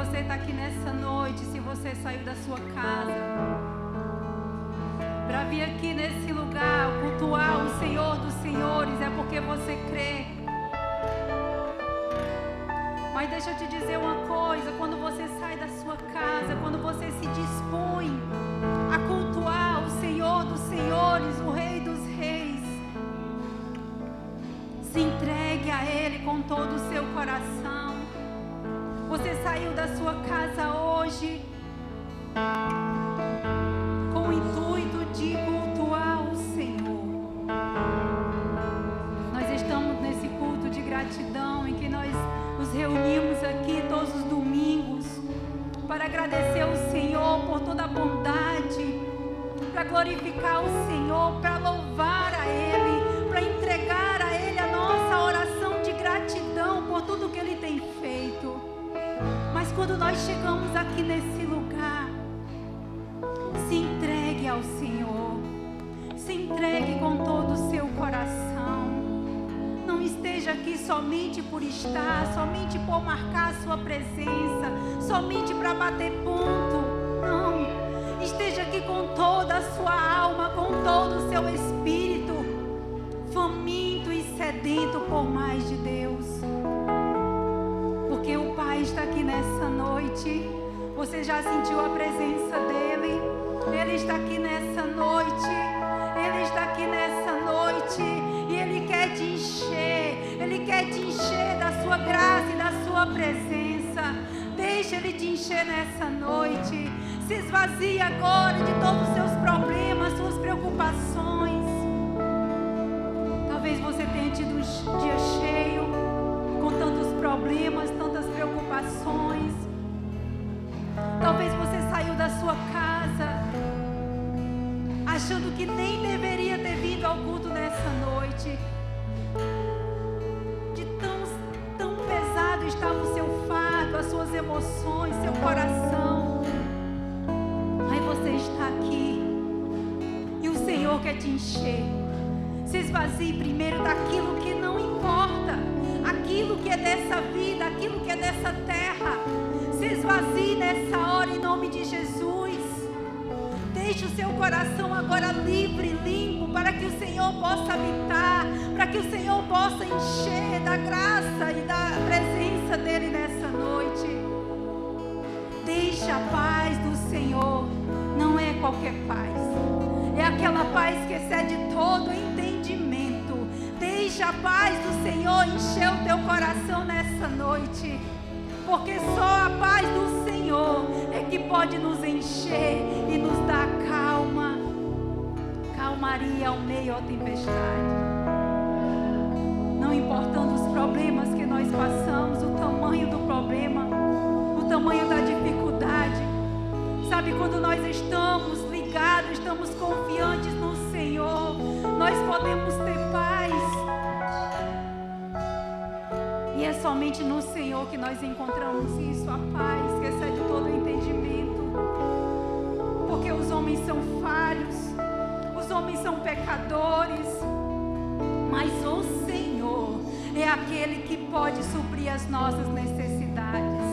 você está aqui nessa noite, se você saiu da sua casa para vir aqui nesse lugar cultuar o Senhor dos Senhores, é porque você crê. Mas deixa eu te dizer uma coisa, quando você sai da sua casa, quando você se dispõe a cultuar o Senhor dos Senhores, o Rei dos Reis, se entregue a Ele com todo o seu coração. Você saiu da sua casa hoje com o intuito de cultuar o Senhor. Nós estamos nesse culto de gratidão em que nós nos reunimos aqui todos os domingos para agradecer ao Senhor por toda a bondade, para glorificar o Senhor, para louvar a Ele, para entregar a Ele a nossa oração de gratidão por tudo que Ele tem feito. Mas quando nós chegamos aqui nesse lugar, se entregue ao Senhor, se entregue com todo o seu coração. Não esteja aqui somente por estar, somente por marcar a sua presença, somente para bater ponto. Não, esteja aqui com toda a sua alma, com todo o seu espírito, faminto e sedento por mais de Deus. Porque o Pai está aqui nessa noite. Você já sentiu a presença dEle? Ele está aqui nessa noite. Ele está aqui nessa noite. E Ele quer te encher. Ele quer te encher da sua graça e da sua presença. Deixa Ele te encher nessa noite. Se esvazie agora de todos os seus problemas, suas preocupações. Talvez você tenha tido um dia cheio, com tantos problemas, tantas preocupações. Talvez você saiu da sua casa achando que nem deveria ter vindo ao culto nessa noite. De tão pesado estava o seu fardo, as suas emoções, seu coração. Aí você está aqui e o Senhor quer te encher. Se esvazie primeiro daquilo que não importa, aquilo que é dessa vida, aquilo que é dessa terra. Se esvazie nessa hora em nome de Jesus. Deixe o seu coração agora livre, limpo, para que o Senhor possa habitar, para que o Senhor possa encher da graça e da presença dEle nessa noite. Deixe a paz do Senhor, não é qualquer paz, é aquela paz que excede todo entendimento. Deixe a paz do Senhor encher o teu coração nessa noite, porque só a paz do Senhor é que pode nos encher e nos dar calma, calmaria ao meio da tempestade. Não importando os problemas que nós passamos, o tamanho do problema, o tamanho da dificuldade. Sabe, quando nós estamos ligados, estamos confiantes no Senhor, nós podemos ter paz. E é somente no Senhor que nós encontramos isso, a paz que excede todo o entendimento. Porque os homens são falhos, os homens são pecadores, mas o Senhor é aquele que pode suprir as nossas necessidades.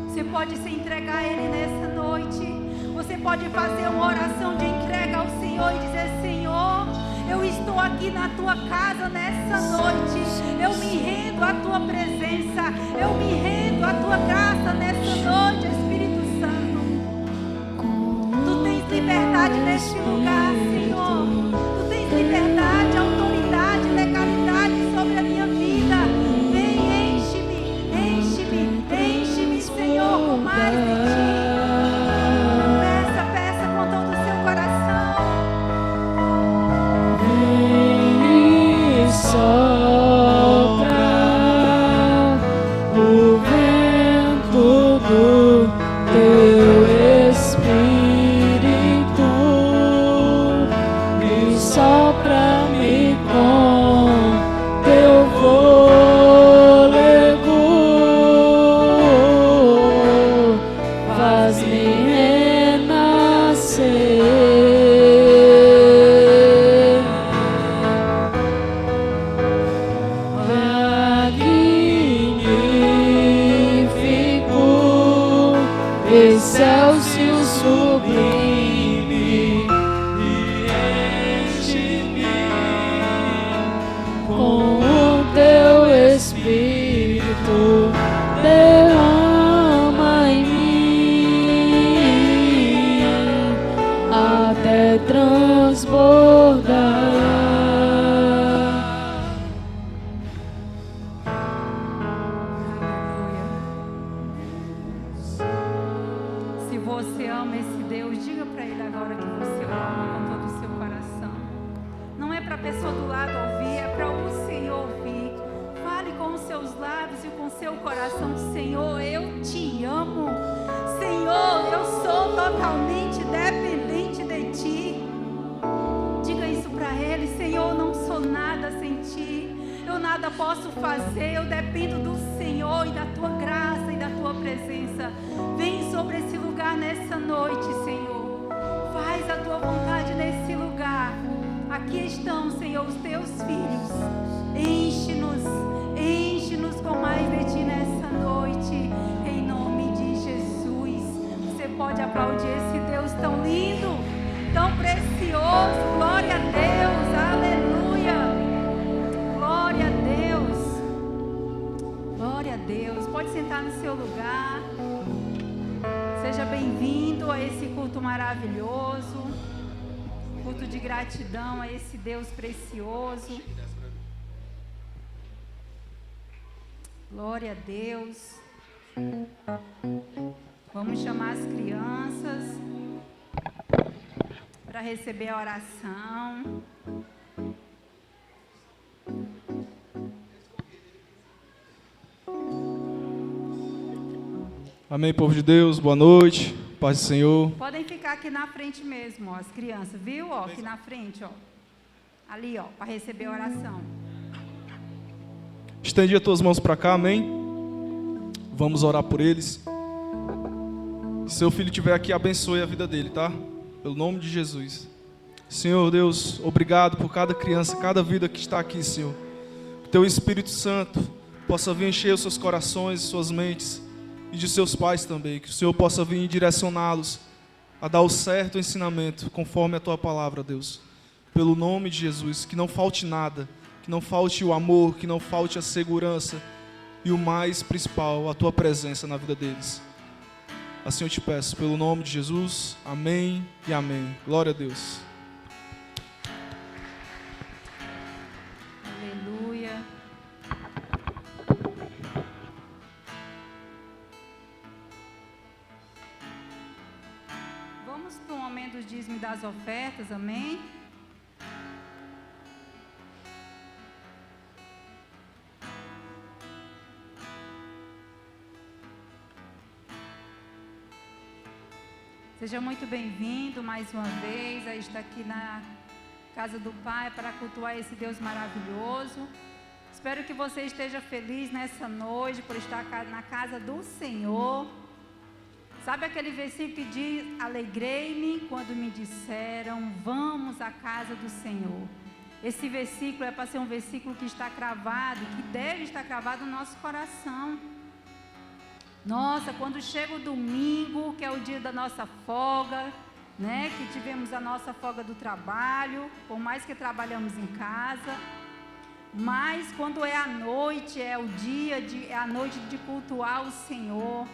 Você pode se entregar a Ele nessa noite. Você pode fazer uma oração de entrega ao Senhor e dizer: Senhor, eu estou aqui na Tua casa nessa noite. Eu me rendo à Tua presença. Eu me rendo à Tua graça nessa noite, Espírito Santo. Tu tens liberdade neste lugar, Senhor. Tu tens liberdade, autoridade, legalidade sobre a minha vida. Vem, enche-me, enche-me, enche-me, Senhor, com mais de Ti. Peça com todo o seu coração. Vem, sopra o vento do Teu Espírito. derrama em mim até transbordar. Se você ama esse Deus, diga para Ele agora que você o ama com todo o seu coração. Não é para a pessoa do lado ouvir, é para o Senhor ouvir. Fale com os seus lábios e com o seu coração: Senhor, eu te amo. Senhor, eu sou totalmente dependente de Ti. Diga isso para Ele: Senhor, eu não sou nada sem Ti. Eu nada posso fazer, eu dependo do Senhor e da Tua graça e da Tua presença. Vem sobre esse lugar nessa noite, Senhor. Faz a Tua vontade nesse lugar. Aqui estão, Senhor, os Teus filhos. Enche-nos com mais de Ti nessa noite, em nome de Jesus. Você pode aplaudir esse Deus tão lindo, tão precioso. Glória a Deus, aleluia. Glória a Deus. Glória a Deus. Pode sentar no seu lugar. Seja bem-vindo a esse culto maravilhoso. Culto de gratidão a esse Deus precioso. Glória a Deus. Vamos chamar as crianças para receber a oração. Amém, povo de Deus, boa noite, paz do Senhor. Podem ficar aqui na frente mesmo, ó, as crianças, viu? Ó, aqui na frente, ó. Ali, ó, para receber a oração. Estende as tuas mãos para cá, amém? Vamos orar por eles. Se seu filho estiver aqui, abençoe a vida dele, tá? Pelo nome de Jesus. Senhor Deus, obrigado por cada criança, cada vida que está aqui, Senhor. Que teu Espírito Santo possa vir encher os seus corações, suas mentes e de seus pais também. Que o Senhor possa vir direcioná-los a dar o certo ensinamento conforme a tua palavra, Deus. Pelo nome de Jesus, que não falte nada, que não falte o amor, que não falte a segurança e o mais principal, a tua presença na vida deles. Assim eu te peço, pelo nome de Jesus, amém e amém. Glória a Deus. Aleluia. Vamos para o momento dos dízimos e das ofertas, amém? Seja muito bem-vindo mais uma vez a estar aqui na casa do Pai para cultuar esse Deus maravilhoso. Espero que você esteja feliz nessa noite por estar na casa do Senhor. Sabe aquele versículo que diz: alegrei-me quando me disseram, vamos à casa do Senhor. Esse versículo é para ser um versículo que está cravado, que deve estar cravado no nosso coração. Nossa, quando chega o domingo, que é o dia da nossa folga, né? Que tivemos a nossa folga do trabalho, por mais que trabalhamos em casa. Mas quando é a noite, é a noite de cultuar o Senhor.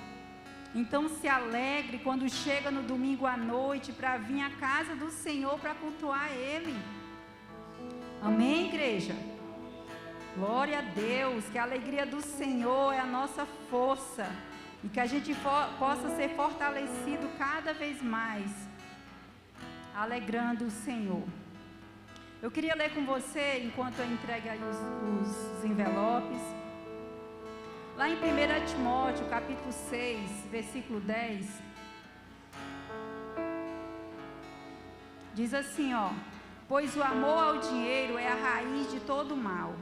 Então se alegre quando chega no domingo à noite para vir à casa do Senhor para cultuar Ele. Amém, igreja? Glória a Deus, que a alegria do Senhor é a nossa força. E que a gente possa ser fortalecido cada vez mais, alegrando o Senhor. Eu queria ler com você, enquanto eu entrego aí os envelopes. Lá em 1 Timóteo, capítulo 6, versículo 10. Diz assim, ó: pois o amor ao dinheiro é a raiz de todo mal.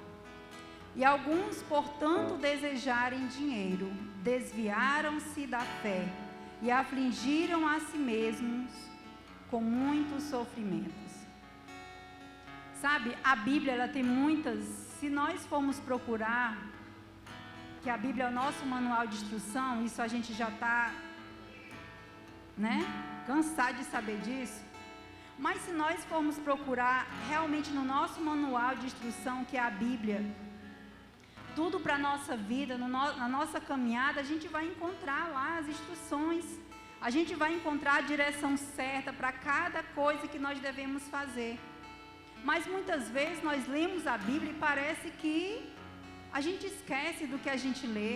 E alguns, por tanto desejarem dinheiro, desviaram-se da fé e afligiram a si mesmos com muitos sofrimentos. Sabe, a Bíblia ela tem muitas, se nós formos procurar, que a Bíblia é o nosso manual de instrução, isso a gente já está, né, cansado de saber disso. Mas se nós formos procurar realmente no nosso manual de instrução, que é a Bíblia, tudo para a nossa vida, na nossa caminhada, a gente vai encontrar lá as instruções. A gente vai encontrar a direção certa para cada coisa que nós devemos fazer. Mas muitas vezes nós lemos a Bíblia e parece que a gente esquece do que a gente lê.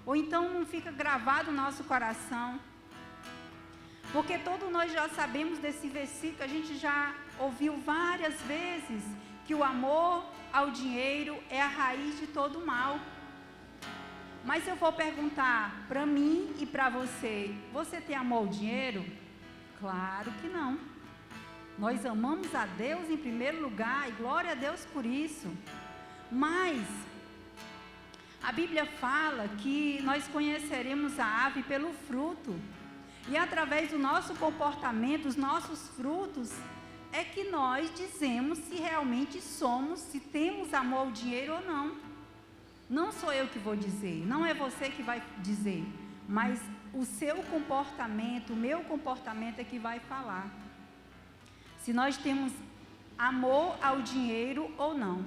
Ou então não fica gravado no nosso coração. Porque todos nós já sabemos desse versículo, a gente já ouviu várias vezes que o amor ao dinheiro é a raiz de todo mal. Mas se eu for perguntar para mim e para você, você tem amor ao dinheiro? Claro que não. Nós amamos a Deus em primeiro lugar e glória a Deus por isso. Mas a Bíblia fala que nós conheceremos a ave pelo fruto. E através do nosso comportamento, os nossos frutos, é que nós dizemos se realmente somos, se temos amor ao dinheiro ou não. Não sou eu que vou dizer, não é você que vai dizer, mas o seu comportamento, o meu comportamento é que vai falar. Se nós temos amor ao dinheiro ou não.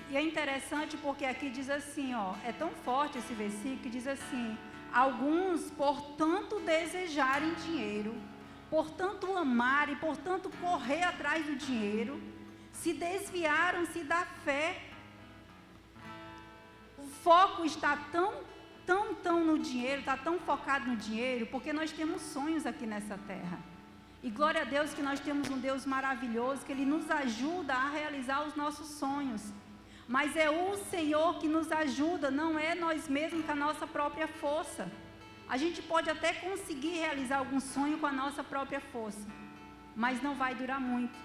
E é interessante porque aqui diz assim, ó, é tão forte esse versículo que diz assim: alguns, por tanto desejarem dinheiro, por tanto amarem, por tanto correr atrás do dinheiro, se desviaram-se da fé. O foco está tão no dinheiro, está tão focado no dinheiro, porque nós temos sonhos aqui nessa terra. E glória a Deus que nós temos um Deus maravilhoso, que Ele nos ajuda a realizar os nossos sonhos. Mas é o Senhor que nos ajuda, não é nós mesmos com a nossa própria força. A gente pode até conseguir realizar algum sonho com a nossa própria força, mas não vai durar muito.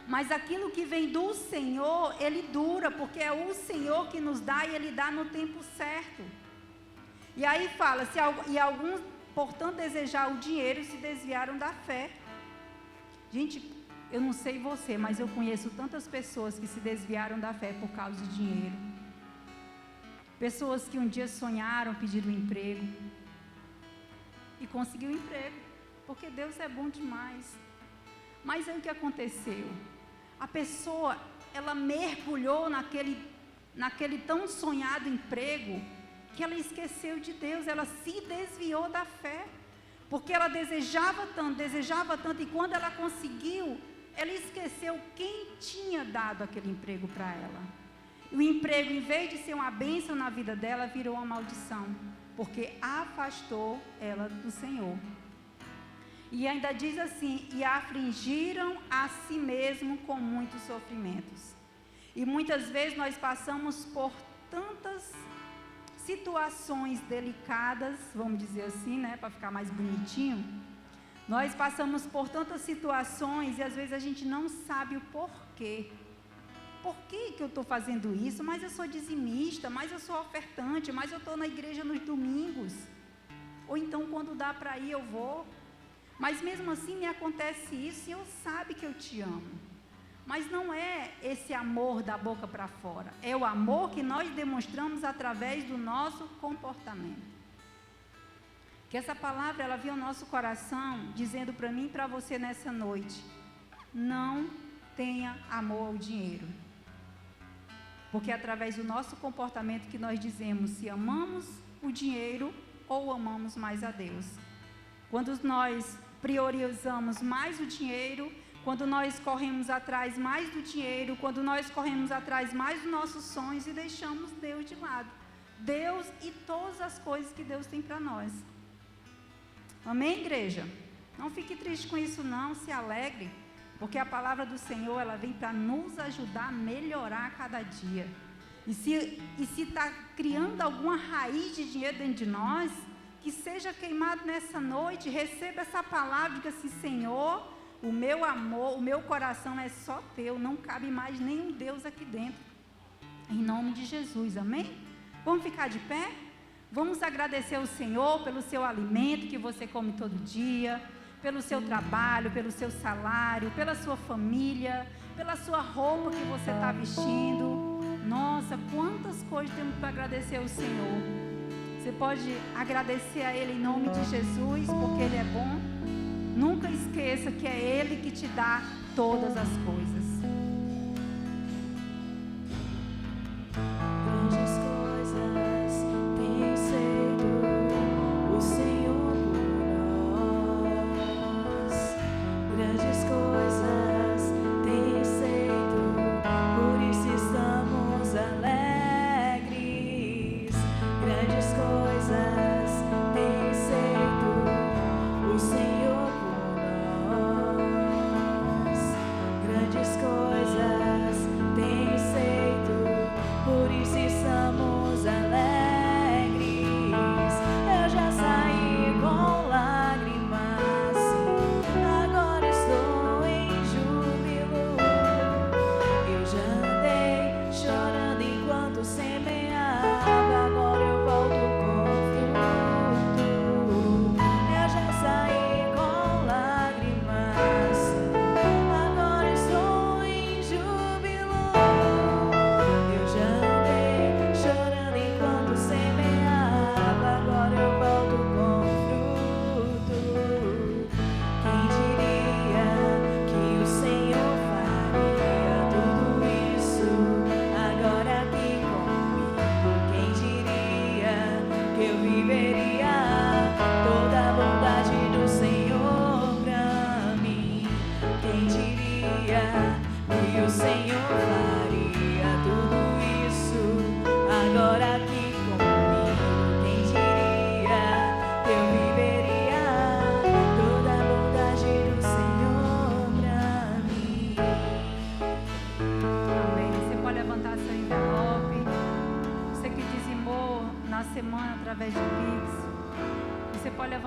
Mas aquilo que vem do Senhor, Ele dura, porque é o Senhor que nos dá e Ele dá no tempo certo. E aí fala, e alguns, portanto, desejar o dinheiro, se desviaram da fé. Gente, eu não sei você, mas eu conheço tantas pessoas que se desviaram da fé por causa de dinheiro. Pessoas que um dia sonharam, pediram um emprego e conseguiu um emprego, porque Deus é bom demais. Mas aí o que aconteceu? A pessoa, ela mergulhou naquele tão sonhado emprego, que ela esqueceu de Deus, ela se desviou da fé, porque ela desejava tanto, e quando ela conseguiu, ela esqueceu quem tinha dado aquele emprego para ela. E o emprego, em vez de ser uma bênção na vida dela, virou uma maldição, porque afastou ela do Senhor. E ainda diz assim: e afligiram a si mesmo com muitos sofrimentos. E muitas vezes nós passamos por tantas situações delicadas, vamos dizer assim, né, para ficar mais bonitinho. Nós passamos por tantas situações e às vezes a gente não sabe o porquê. Por que eu estou fazendo isso? Mas eu sou dizimista, mas eu sou ofertante, mas eu estou na igreja nos domingos. Ou então quando dá para ir eu vou. Mas mesmo assim me acontece isso e eu sabe que eu te amo. Mas não é esse amor da boca para fora. É o amor que nós demonstramos através do nosso comportamento. Que essa palavra, ela veio ao nosso coração, dizendo para mim e para você nessa noite: não tenha amor ao dinheiro. Porque é através do nosso comportamento que nós dizemos se amamos o dinheiro ou amamos mais a Deus. Quando nós priorizamos mais o dinheiro, quando nós corremos atrás mais do dinheiro, quando nós corremos atrás mais dos nossos sonhos e deixamos Deus de lado. Deus e todas as coisas que Deus tem para nós. Amém, igreja? Não fique triste com isso não, se alegre, porque a palavra do Senhor, ela vem para nos ajudar a melhorar a cada dia. E se está criando alguma raiz de dinheiro dentro de nós, que seja queimado nessa noite, receba essa palavra, diga assim: Senhor, o meu amor, o meu coração é só teu, não cabe mais nenhum Deus aqui dentro. Em nome de Jesus, amém? Vamos ficar de pé? Vamos agradecer ao Senhor pelo seu alimento que você come todo dia, pelo seu trabalho, pelo seu salário, pela sua família, pela sua roupa que você está vestindo. Nossa, quantas coisas temos para agradecer ao Senhor. Você pode agradecer a Ele em nome de Jesus, porque Ele é bom. Nunca esqueça que é Ele que te dá todas as coisas.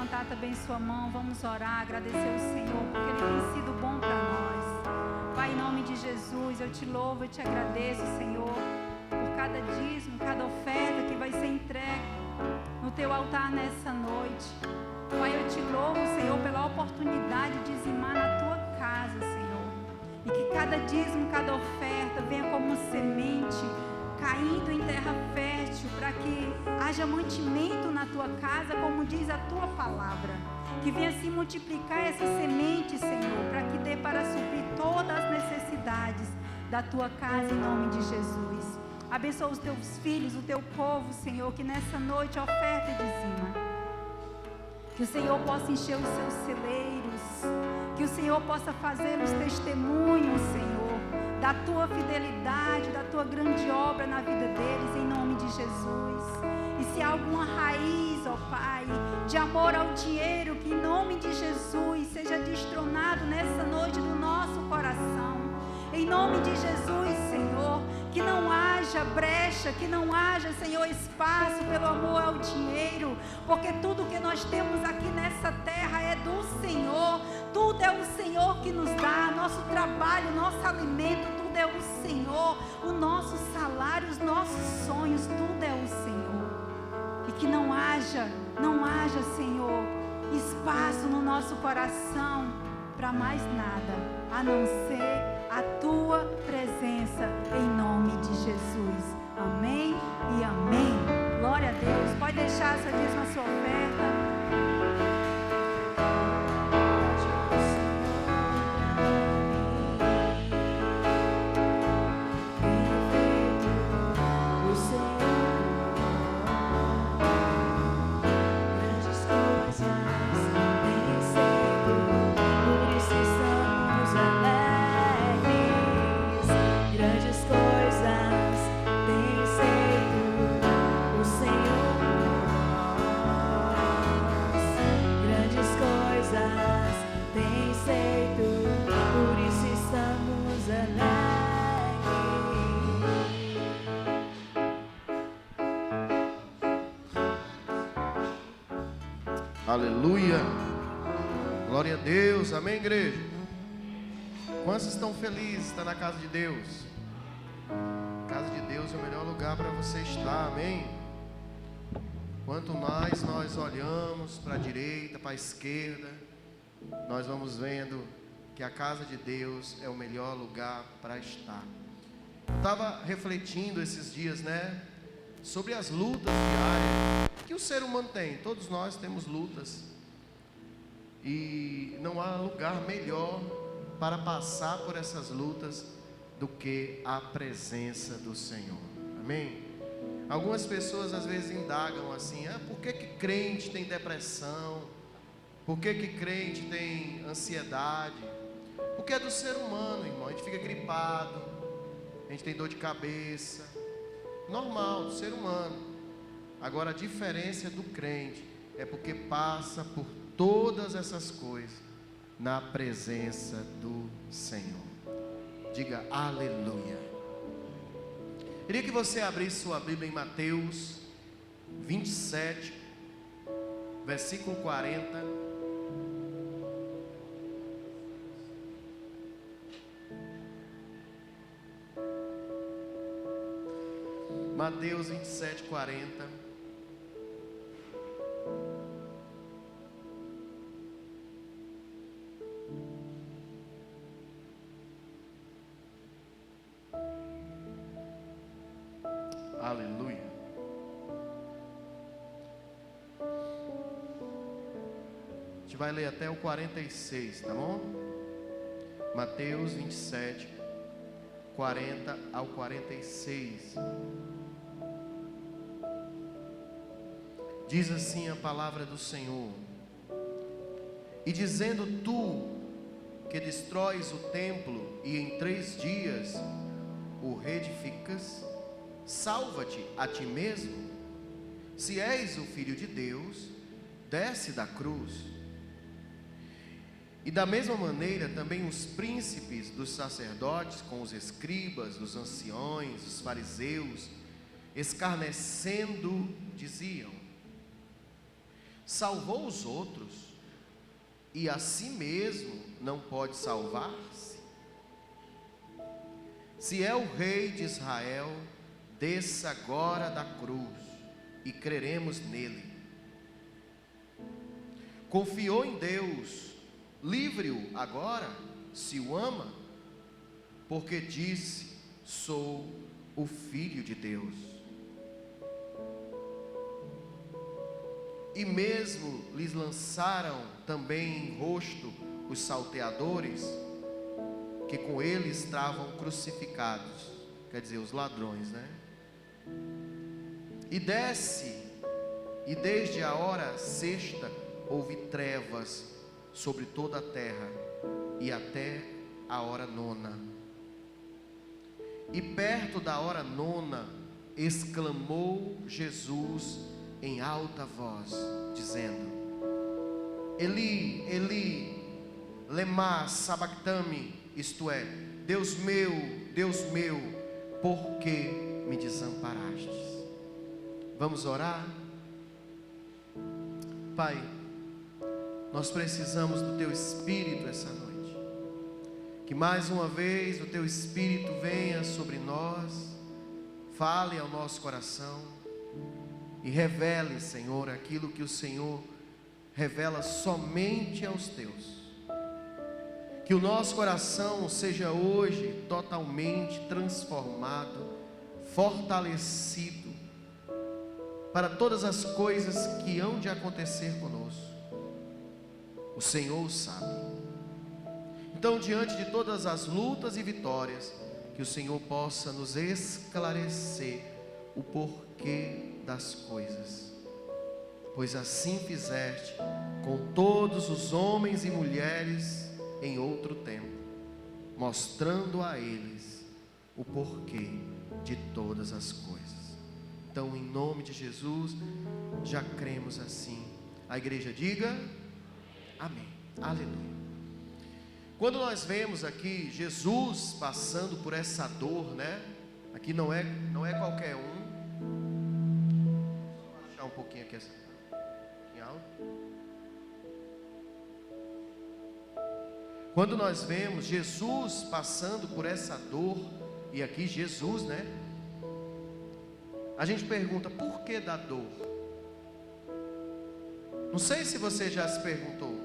levantar também sua mão, vamos orar, agradecer o Senhor, porque Ele tem sido bom para nós. Pai, em nome de Jesus, eu te louvo, eu te agradeço, Senhor, por cada dízimo, cada oferta que vai ser entregue no teu altar nessa noite. Pai, eu te louvo, Senhor, pela oportunidade de dizimar na tua casa, Senhor. E que cada dízimo, cada oferta venha como semente, caindo em terra fértil, para que haja mantimento na tua casa, como diz a tua palavra. Que venha se multiplicar essa semente, Senhor, para que dê para suprir todas as necessidades da tua casa, em nome de Jesus. Abençoa os teus filhos, o teu povo, Senhor, que nessa noite oferta e dizima. Que o Senhor possa encher os seus celeiros, que o Senhor possa fazer os testemunhos, Senhor, da tua fidelidade, da tua grande obra na vida deles, em nome de Jesus. E se há alguma raiz, ó Pai, de amor ao dinheiro, que em nome de Jesus seja destronado nessa noite do nosso coração. Em nome de Jesus, Senhor, que não haja brecha, que não haja, Senhor, espaço pelo amor ao dinheiro, porque tudo que nós temos aqui nessa terra é do Senhor, tudo é o Senhor que nos dá, nosso trabalho, nosso alimento, tudo é o Senhor, o nosso salário, os nossos sonhos, tudo é o Senhor. E que não haja, Senhor, espaço no nosso coração para mais nada, a não ser a tua presença, em nome de Jesus. Amém e amém. Glória a Deus. Pode deixar essa dízima, sua oferta. Aleluia, glória a Deus, amém, igreja? Quantos estão felizes de estar na casa de Deus? Casa de Deus é o melhor lugar para você estar, amém? Quanto mais nós olhamos para a direita, para a esquerda, nós vamos vendo que a casa de Deus é o melhor lugar para estar. Estava refletindo esses dias, sobre as lutas diárias que o ser humano tem. Todos nós temos lutas, e não há lugar melhor para passar por essas lutas do que a presença do Senhor, amém? Algumas pessoas às vezes indagam assim: por que crente tem depressão? Por que crente tem ansiedade? Porque é do ser humano, irmão. A gente fica gripado, a gente tem dor de cabeça, normal, do ser humano. Agora a diferença do crente é porque passa por todas essas coisas na presença do Senhor. Diga aleluia. Queria que você abrisse sua Bíblia em Mateus 27, versículo 40. Mateus 27, 40. Aleluia. A gente vai ler até o 46, tá bom? Mateus 27, 40 ao 46. Diz assim a palavra do Senhor: e dizendo tu que destróis o templo e em 3 dias o reedificas, salva-te a ti mesmo. Se és o Filho de Deus, desce da cruz. E da mesma maneira também os príncipes dos sacerdotes com os escribas, os anciões, os fariseus, escarnecendo, diziam: salvou os outros e a si mesmo não pode salvar-se? Se é o Rei de Israel, desça agora da cruz e creremos nele. Confiou em Deus, livre-o agora, se o ama, porque disse: sou o Filho de Deus. E mesmo lhes lançaram também em rosto os salteadores, que com ele estavam crucificados, quer dizer, os ladrões, né? E desde a hora sexta houve trevas sobre toda a terra, e até a hora nona. E perto da hora nona, exclamou Jesus em alta voz, dizendo: Eli, Eli, lema sabactami, isto é, Deus meu, por que me desamparastes? Vamos orar? Pai, nós precisamos do Teu Espírito essa noite. Que mais uma vez o Teu Espírito venha sobre nós, fale ao nosso coração e revele, Senhor, aquilo que o Senhor revela somente aos Teus. Que o nosso coração seja hoje totalmente transformado, fortalecido para todas as coisas que hão de acontecer conosco. O Senhor sabe. Então, diante de todas as lutas e vitórias, que o Senhor possa nos esclarecer o porquê das coisas, pois assim fizeste com todos os homens e mulheres em outro tempo, mostrando a eles o porquê de todas as coisas. Então, em nome de Jesus, já cremos assim. A igreja diga amém, aleluia. Quando nós vemos aqui Jesus passando por essa dor, né? Aqui não é qualquer um. Vou baixar um pouquinho aqui, em alto. Quando nós vemos Jesus passando por essa dor, e aqui Jesus, né? A gente pergunta: por que da dor? Não sei se você já se perguntou,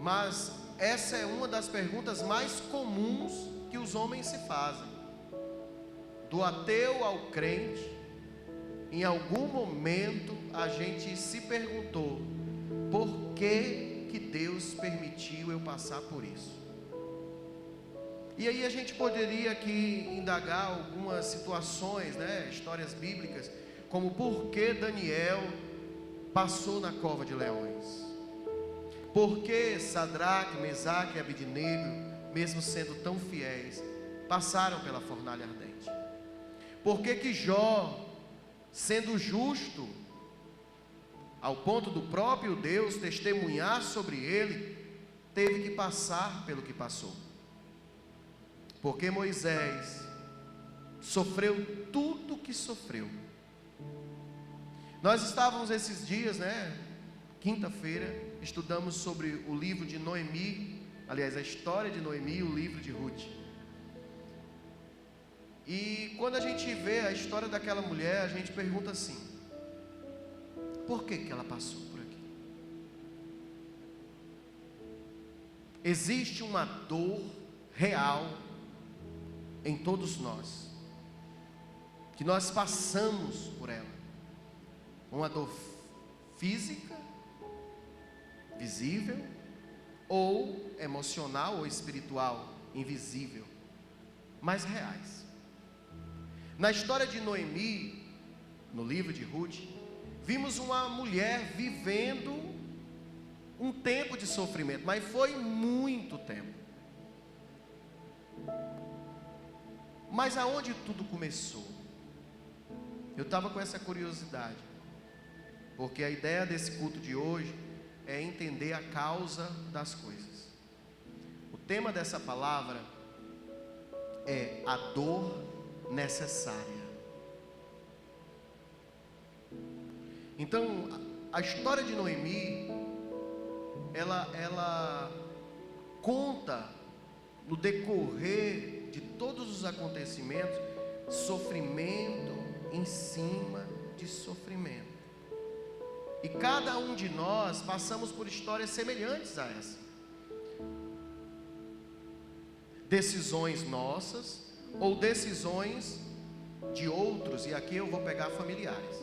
mas essa é uma das perguntas mais comuns que os homens se fazem. Do ateu ao crente, em algum momento a gente se perguntou: por que Deus permitiu eu passar por isso? E aí a gente poderia aqui indagar algumas situações, né, histórias bíblicas, como por que Daniel passou na cova de leões? Por que Sadraque, Mesaque e Abidnego, mesmo sendo tão fiéis, passaram pela fornalha ardente? Por que Jó, sendo justo, ao ponto do próprio Deus testemunhar sobre ele, teve que passar pelo que passou? Porque Moisés sofreu tudo o que sofreu. Nós estávamos esses dias, né, quinta-feira, estudamos sobre o livro de Noemi, aliás, a história de Noemi e o livro de Ruth. E quando a gente vê a história daquela mulher, a gente pergunta assim: por que ela passou por aqui? Existe uma dor real em todos nós, que nós passamos por ela. Uma dor física, visível, ou emocional ou espiritual, invisível, mas reais. Na história de Noemi, no livro de Ruth, vimos uma mulher vivendo um tempo de sofrimento, mas foi muito tempo. Mas aonde tudo começou? Eu estava com essa curiosidade, porque a ideia desse culto de hoje é entender a causa das coisas. O tema dessa palavra é a dor necessária. Então, a história de Noemi, ela conta no decorrer de todos os acontecimentos, sofrimento em cima de sofrimento. E cada um de nós passamos por histórias semelhantes a essa. Decisões nossas ou decisões de outros, e aqui eu vou pegar familiares.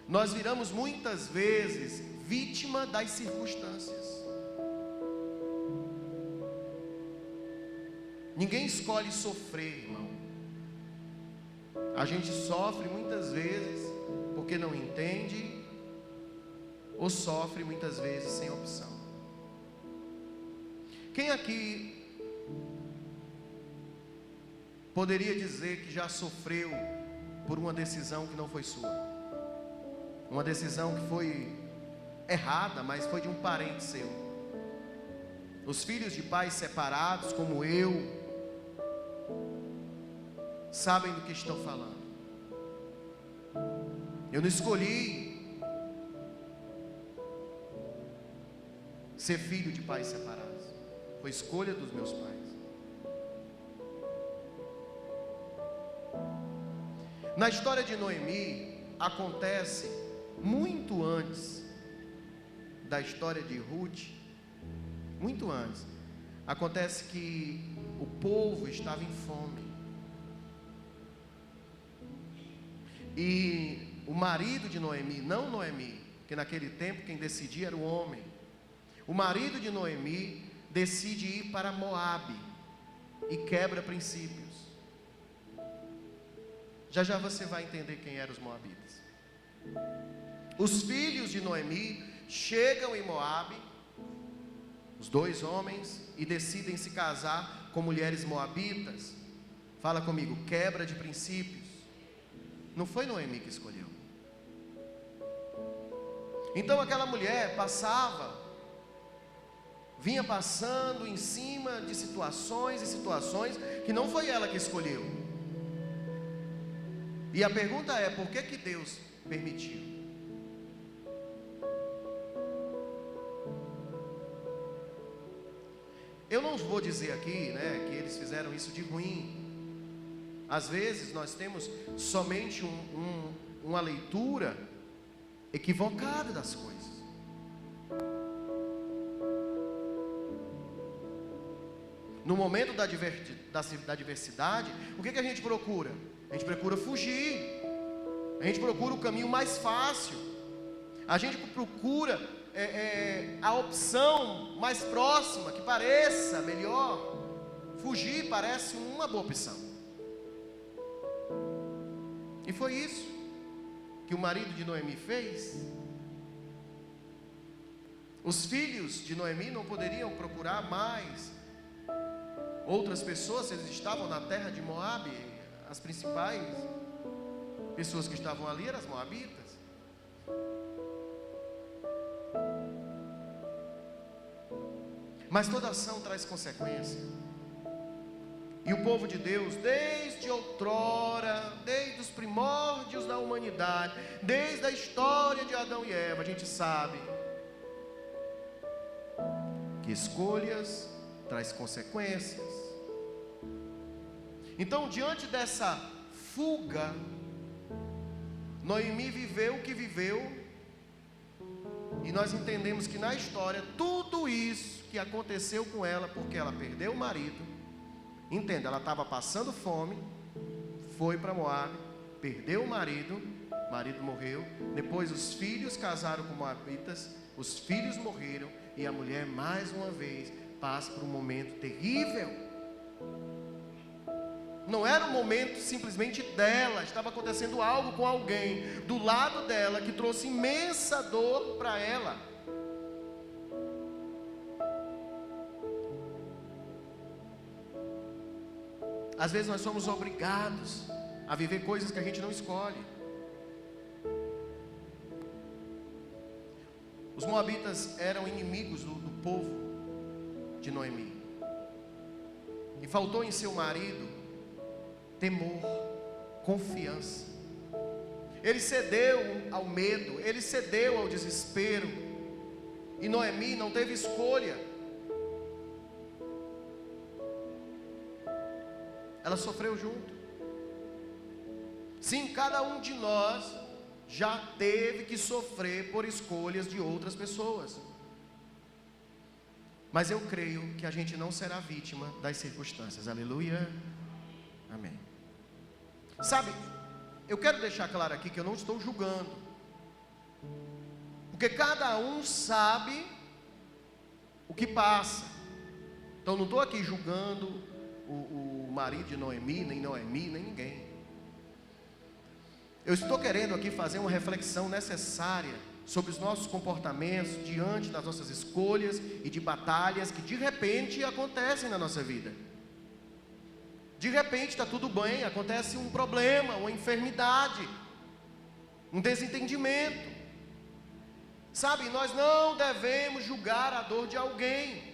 Nós viramos muitas vezes vítima das circunstâncias. Ninguém escolhe sofrer, irmão. A gente sofre muitas vezes porque não entende, ou sofre muitas vezes sem opção. Quem aqui poderia dizer que já sofreu por uma decisão que não foi sua? Uma decisão que foi errada, mas foi de um parente seu. Os filhos de pais separados, como eu, sabem do que estou falando. Eu não escolhi ser filho de pais separados. Foi escolha dos meus pais. Na história de Noemi, acontece muito antes da história de Ruth, muito antes. Acontece que o povo estava em fome. E o marido de Noemi, não Noemi, porque naquele tempo quem decidia era o homem. O marido de Noemi decide ir para Moabe e quebra princípios. Já já você vai entender quem eram os moabitas. Os filhos de Noemi chegam em Moabe, os dois homens, e decidem se casar com mulheres moabitas. Fala comigo, quebra de princípios. Não foi Noemi que escolheu. Então aquela mulher vinha passando em cima de situações e situações que não foi ela que escolheu. E a pergunta é, por que Deus permitiu? Eu não vou dizer aqui, que eles fizeram isso de ruim. Às vezes nós temos somente uma leitura equivocada das coisas. No momento da diversidade, o que a gente procura? A gente procura fugir. A gente procura o caminho mais fácil. A gente procura a opção mais próxima, que pareça melhor. Fugir parece uma boa opção. E foi isso que o marido de Noemi fez. Os filhos de Noemi não poderiam procurar mais outras pessoas. Eles estavam na terra de Moabe. As principais pessoas que estavam ali eram as moabitas. Mas toda ação traz consequência. E o povo de Deus, desde outrora, desde os primórdios da humanidade, desde a história de Adão e Eva, a gente sabe que escolhas traz consequências. Então, diante dessa fuga, Noemi viveu o que viveu, e nós entendemos que na história, tudo isso que aconteceu com ela, porque ela perdeu o marido. Entenda, ela estava passando fome, foi para Moabe, perdeu o marido morreu. Depois os filhos casaram com moabitas, os filhos morreram, e a mulher mais uma vez passa por um momento terrível. Não era um momento simplesmente dela, estava acontecendo algo com alguém do lado dela que trouxe imensa dor para ela. Às vezes nós somos obrigados a viver coisas que a gente não escolhe. Os moabitas eram inimigos do povo de Noemi. E faltou em seu marido temor, confiança. ele cedeu ao medo, ele cedeu ao desespero. E Noemi não teve escolha. Ela sofreu junto. Sim, cada um de nós já teve que sofrer por escolhas de outras pessoas. Mas eu creio que a gente não será vítima das circunstâncias. Aleluia. Amém. Sabe, eu quero deixar claro aqui que eu não estou julgando, porque cada um sabe o que passa. Então não estou aqui julgando o marido de Noemi, nem ninguém. Eu estou querendo aqui fazer uma reflexão necessária sobre os nossos comportamentos diante das nossas escolhas e de batalhas que de repente acontecem na nossa vida. De repente está tudo bem, acontece um problema, uma enfermidade, um desentendimento. Sabe, nós não devemos julgar a dor de alguém.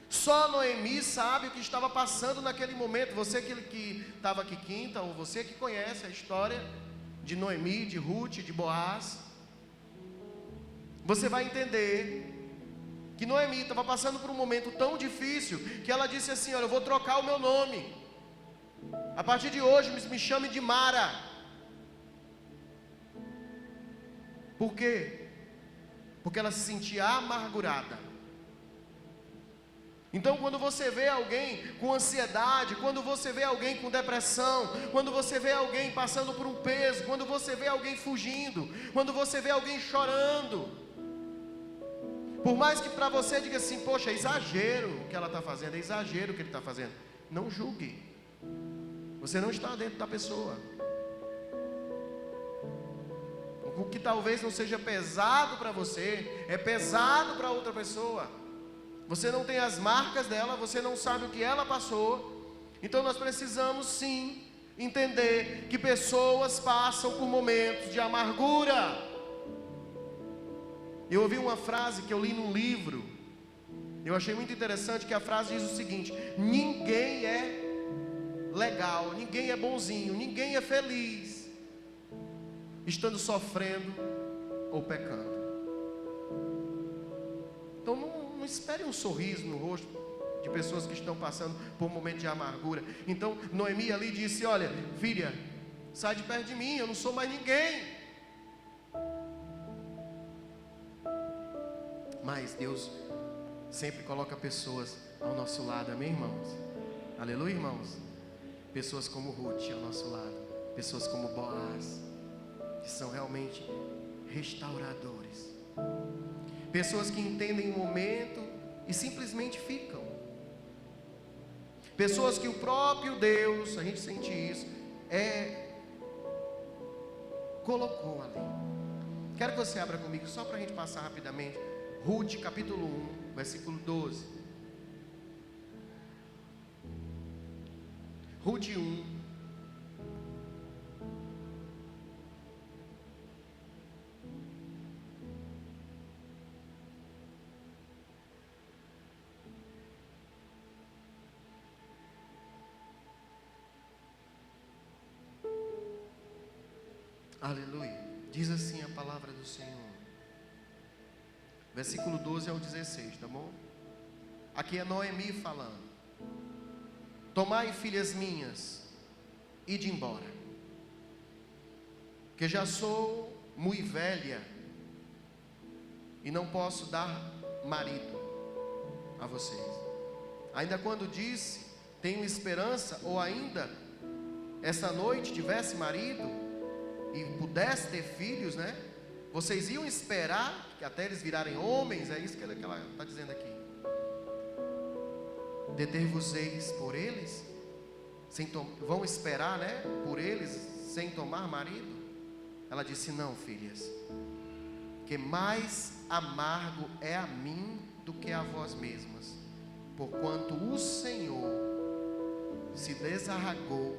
Só Noemi sabe o que estava passando naquele momento. Você que estava aqui quinta, ou você que conhece a história de Noemi, de Ruth, de Boaz, você vai entender que Noemi estava passando por um momento tão difícil, que ela disse assim: olha, eu vou trocar o meu nome. A partir de hoje me chame de Mara. Por quê? Porque ela se sentia amargurada. Então quando você vê alguém com ansiedade, quando você vê alguém com depressão, quando você vê alguém passando por um peso, quando você vê alguém fugindo, quando você vê alguém chorando, por mais que para você diga assim: poxa, é exagero o que ela está fazendo, é exagero o que ele está fazendo, não julgue. Você não está dentro da pessoa. O que talvez não seja pesado para você, é pesado para outra pessoa. Você não tem as marcas dela, você não sabe o que ela passou. Então nós precisamos sim entender que pessoas passam por momentos de amargura. Eu ouvi uma frase que eu li num livro, eu achei muito interessante, que a frase diz o seguinte: ninguém é legal, ninguém é bonzinho, ninguém é feliz estando sofrendo ou pecando. Então não espere um sorriso no rosto de pessoas que estão passando por um momento de amargura. Então Noemi ali disse: olha, filha, sai de perto de mim, eu não sou mais ninguém. Mas Deus sempre coloca pessoas ao nosso lado, amém, irmãos? Aleluia, irmãos? Pessoas como Ruth ao nosso lado, pessoas como Boaz, que são realmente restauradores, pessoas que entendem o momento e simplesmente ficam, pessoas que o próprio Deus, a gente sente isso, colocou ali. Quero que você abra comigo, só para a gente passar rapidamente, Ruth capítulo 1, versículo 12. Ruth 1. Aleluia. Diz assim a palavra do Senhor. Versículo 12 ao 16, tá bom? Aqui é Noemi falando: tomai, filhas minhas, ide embora, que já sou muito velha e não posso dar marido a vocês. Ainda quando disse, tenho esperança, ou ainda essa noite tivesse marido e pudesse ter filhos, né? Vocês iam esperar que até eles virarem homens, é isso que ela está dizendo aqui. Deter-vos-eis por eles, vão esperar, né, por eles, sem tomar marido? Ela disse: não, filhas, que mais amargo é a mim do que a vós mesmas, porquanto o Senhor se desarragou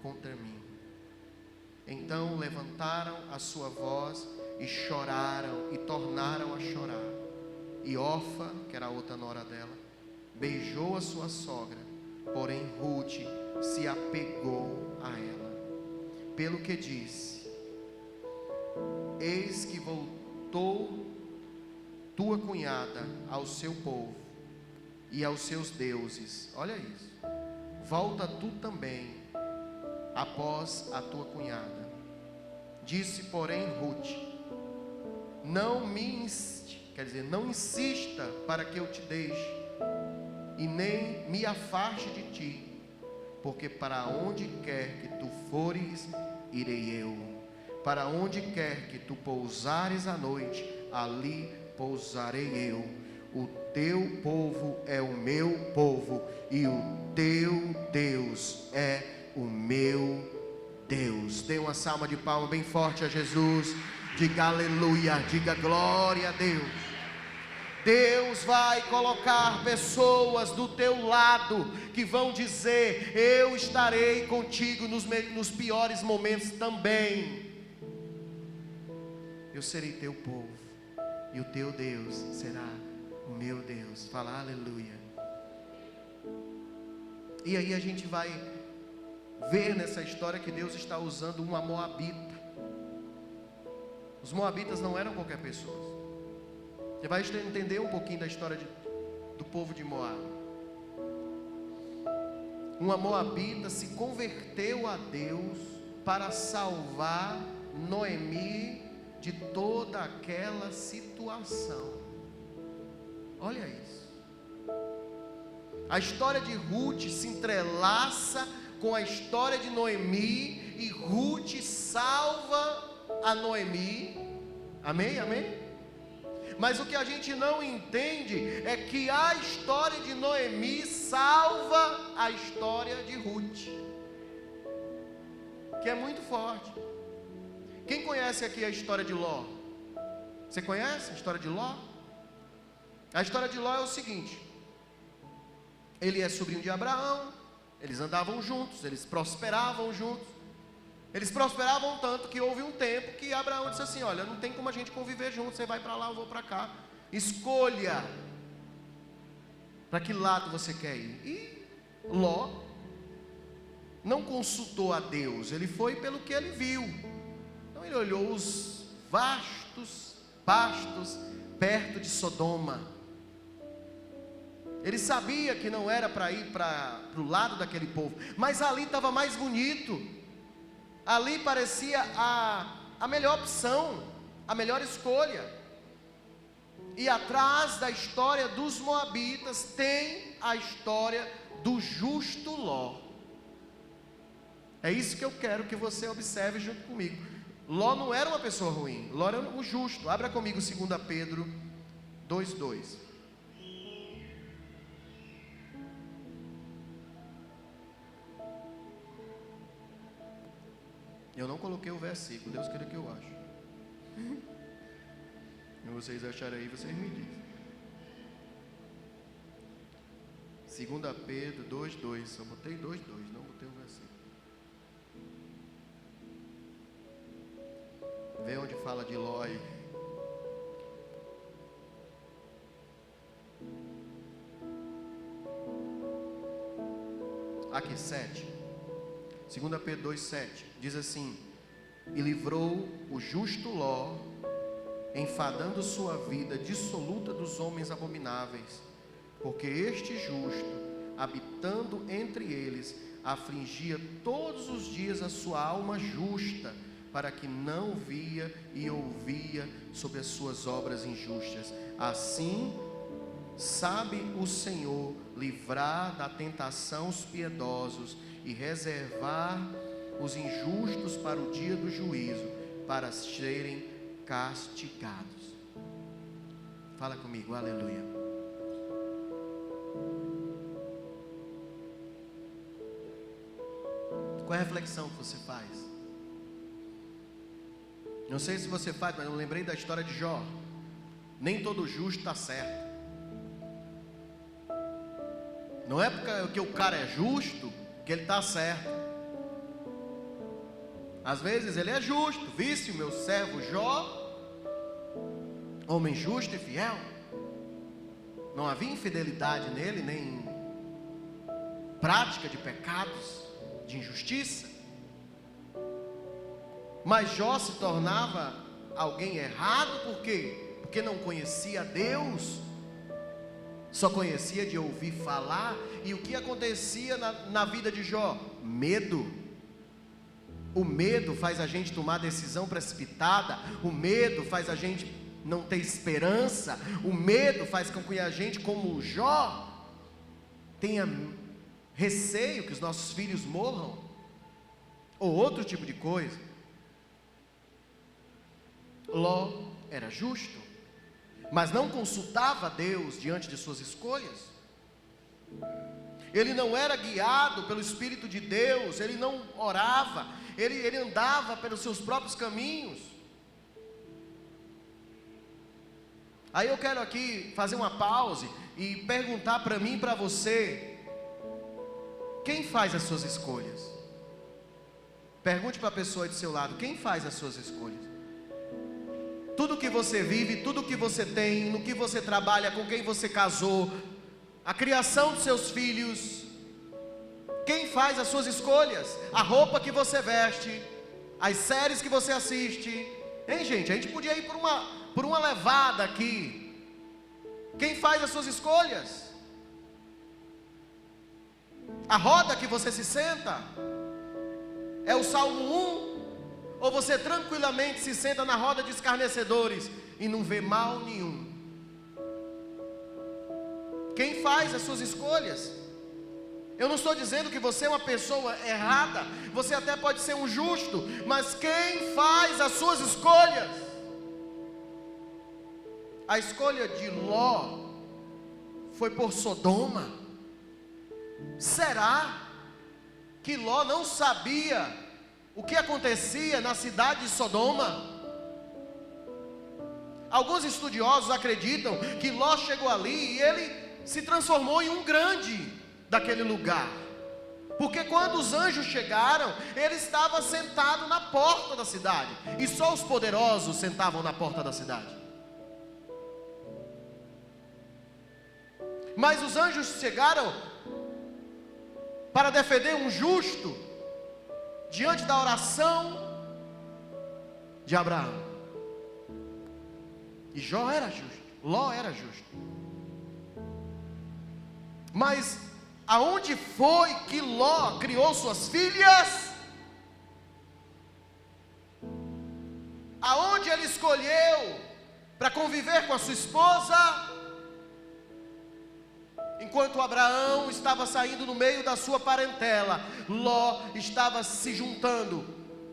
contra mim. Então levantaram a sua voz e choraram, e tornaram a chorar. E Orfa, que era a outra nora dela, beijou a sua sogra, porém Ruth se apegou a ela, pelo que disse: eis que voltou tua cunhada ao seu povo e aos seus deuses. Olha isso. Volta tu também após a tua cunhada. Disse, porém, Ruth: não insista para que eu te deixe, e nem me afaste de ti, porque para onde quer que tu fores, irei eu. Para onde quer que tu pousares à noite, ali pousarei eu. O teu povo é o meu povo, e o teu Deus é o meu Deus. Dê uma salva de palmas bem forte a Jesus. Diga aleluia, diga glória a Deus. Deus vai colocar pessoas do teu lado que vão dizer: eu estarei contigo nos piores momentos também. Eu serei teu povo, e o teu Deus será o meu Deus. Fala aleluia. E aí a gente vai ver nessa história que Deus está usando uma moabita. Os moabitas não eram qualquer pessoa. Você vai entender um pouquinho da história do povo de Moab. Uma moabita se converteu a Deus para salvar Noemi de toda aquela situação. Olha isso. A história de Ruth se entrelaça com a história de Noemi, e Ruth salva a Noemi. Amém? Amém? Mas o que a gente não entende é que a história de Noemi salva a história de Ruth, que é muito forte. Quem conhece aqui a história de Ló? Você conhece a história de Ló? A história de Ló é o seguinte: ele é sobrinho de Abraão, eles andavam juntos, eles prosperavam juntos. Eles prosperavam tanto que houve um tempo que Abraão disse assim: olha, não tem como a gente conviver junto, você vai para lá, eu vou para cá, escolha para que lado você quer ir. E Ló não consultou a Deus, ele foi pelo que ele viu. Então ele olhou os vastos pastos perto de Sodoma. Ele sabia que não era para ir para o lado daquele povo, mas ali estava mais bonito. Ali parecia a melhor opção, a melhor escolha. E atrás da história dos moabitas tem a história do justo Ló. É isso que eu quero que você observe junto comigo. Ló não era uma pessoa ruim, Ló era o justo. Abra comigo 2 Pedro 2:2. Eu não coloquei o versículo, Deus queira que eu ache. Se vocês acharem aí, vocês me dizem. 2 Pedro 2:2. Só botei 2:2, não botei o versículo. Vê onde fala de Ló aí. Aqui, 7. 2 Pedro 2:7 diz assim: e livrou o justo Ló, enfadando sua vida dissoluta dos homens abomináveis, porque este justo, habitando entre eles, afligia todos os dias a sua alma justa, para que não via e ouvia sobre as suas obras injustas. Assim sabe o Senhor livrar da tentação os piedosos e reservar os injustos para o dia do juízo, para serem castigados. Fala comigo, aleluia. Qual é a reflexão que você faz? Não sei se você faz, mas eu lembrei da história de Jó. Nem todo justo está certo. Não é porque o cara é justo que ele está certo. Às vezes ele é justo. Visse o meu servo Jó, homem justo e fiel. Não havia infidelidade nele, nem prática de pecados, de injustiça. Mas Jó se tornava alguém errado, por quê? Porque não conhecia Deus, só conhecia de ouvir falar. E o que acontecia na vida de Jó? Medo. O medo faz a gente tomar decisão precipitada, o medo faz a gente não ter esperança, o medo faz com que a gente, como Jó, tenha receio que os nossos filhos morram, ou outro tipo de coisa. Ló era justo, mas não consultava Deus diante de suas escolhas. Ele não era guiado pelo Espírito de Deus, ele não orava, ele andava pelos seus próprios caminhos. Aí eu quero aqui fazer uma pausa e perguntar para mim e para você: quem faz as suas escolhas? Pergunte para a pessoa do seu lado: quem faz as suas escolhas? Tudo que você vive, tudo que você tem, no que você trabalha, com quem você casou, a criação dos seus filhos, quem faz as suas escolhas? A roupa que você veste, as séries que você assiste, hein, gente? A gente podia ir por uma levada aqui. Quem faz as suas escolhas? A roda que você se senta é o Salmo 1? Ou você tranquilamente se senta na roda de escarnecedores e não vê mal nenhum? Quem faz as suas escolhas? Eu não estou dizendo que você é uma pessoa errada, você até pode ser um justo, mas quem faz as suas escolhas? A escolha de Ló foi por Sodoma. Será que Ló não sabia o que acontecia na cidade de Sodoma? Alguns estudiosos acreditam que Ló chegou ali e ele se transformou em um grande daquele lugar, porque quando os anjos chegaram, ele estava sentado na porta da cidade, e só os poderosos sentavam na porta da cidade. Mas os anjos chegaram para defender um justo diante da oração de Abraão. E Jó era justo, Ló era justo. Mas aonde foi que Ló criou suas filhas? Aonde ele escolheu para conviver com a sua esposa? Enquanto Abraão estava saindo no meio da sua parentela, Ló estava se juntando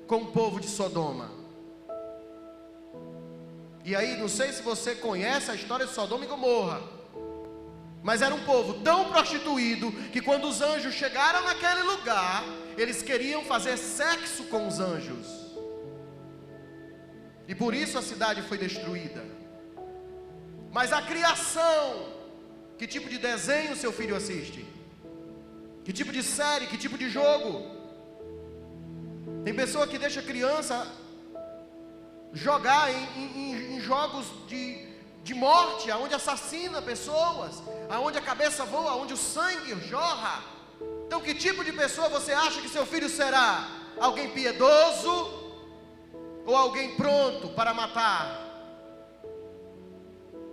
com o povo de Sodoma. E aí, não sei se você conhece a história de Sodoma e Gomorra, mas era um povo tão prostituído que quando os anjos chegaram naquele lugar, eles queriam fazer sexo com os anjos. E por isso a cidade foi destruída. Mas a criação, que tipo de desenho seu filho assiste? Que tipo de série, que tipo de jogo? Tem pessoa que deixa a criança jogar em jogos de morte, onde assassina pessoas, aonde a cabeça voa, aonde o sangue jorra. Então que tipo de pessoa você acha que seu filho será? Alguém piedoso ou alguém pronto para matar?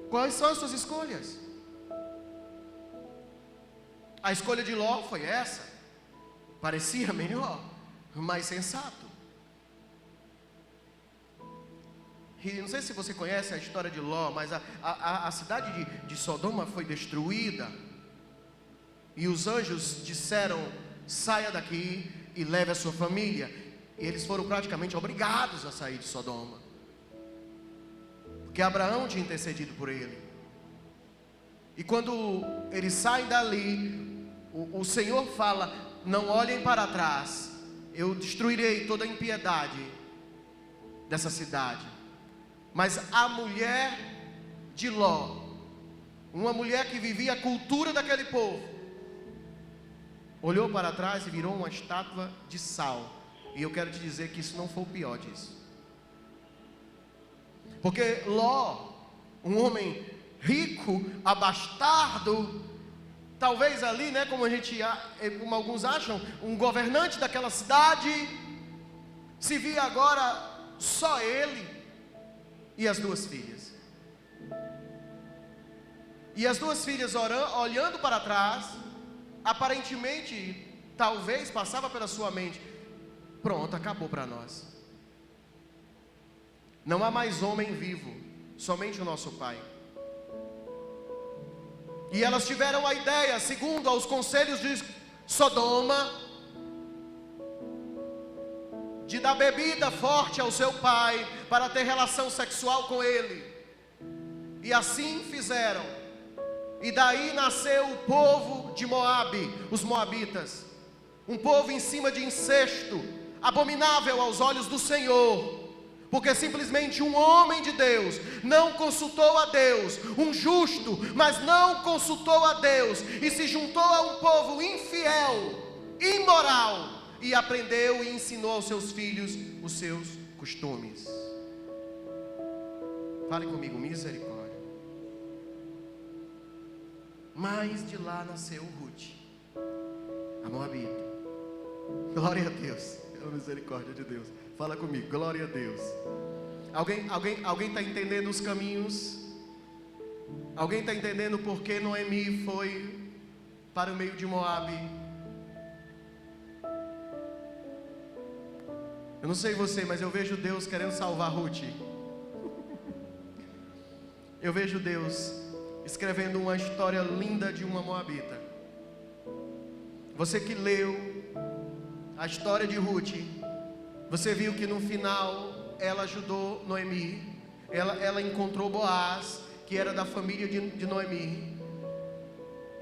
Quais são as suas escolhas? A escolha de Ló foi essa. Parecia melhor, mais sensato. E não sei se você conhece a história de Ló, mas a cidade de Sodoma foi destruída. E os anjos disseram: saia daqui e leve a sua família. E eles foram praticamente obrigados a sair de Sodoma, porque Abraão tinha intercedido por ele. E quando eles saem dali, o Senhor fala: não olhem para trás, eu destruirei toda a impiedade dessa cidade. Mas a mulher de Ló, uma mulher que vivia a cultura daquele povo, olhou para trás e virou uma estátua de sal. E eu quero te dizer que isso não foi o pior disso, porque Ló, um homem rico, abastardo, talvez ali, né, como alguns acham, um governante daquela cidade, se via agora só ele, e as 2 filhas. E as 2 filhas olhando para trás, aparentemente, talvez passava pela sua mente: pronto, acabou para nós. Não há mais homem vivo, somente o nosso pai. E elas tiveram a ideia, segundo aos conselhos de Sodoma, de dar bebida forte ao seu pai para ter relação sexual com ele. E assim fizeram. E daí nasceu o povo de Moabe, os moabitas. Um povo em cima de incesto, abominável aos olhos do Senhor. Porque simplesmente um homem de Deus não consultou a Deus, um justo, mas não consultou a Deus, e se juntou a um povo infiel, imoral, e aprendeu e ensinou aos seus filhos os seus costumes. Fale comigo, misericórdia. Mas de lá nasceu Ruth, a Moabita. Glória a Deus, pela misericórdia de Deus. Fala comigo, glória a Deus. Alguém está entendendo os caminhos? Alguém está entendendo por que Noemi foi para o meio de Moabe? Eu não sei você, mas eu vejo Deus querendo salvar Ruth. Eu vejo Deus escrevendo uma história linda de uma Moabita. Você que leu a história de Ruth, você viu que no final ela ajudou Noemi. Ela encontrou Boaz, que era da família de Noemi.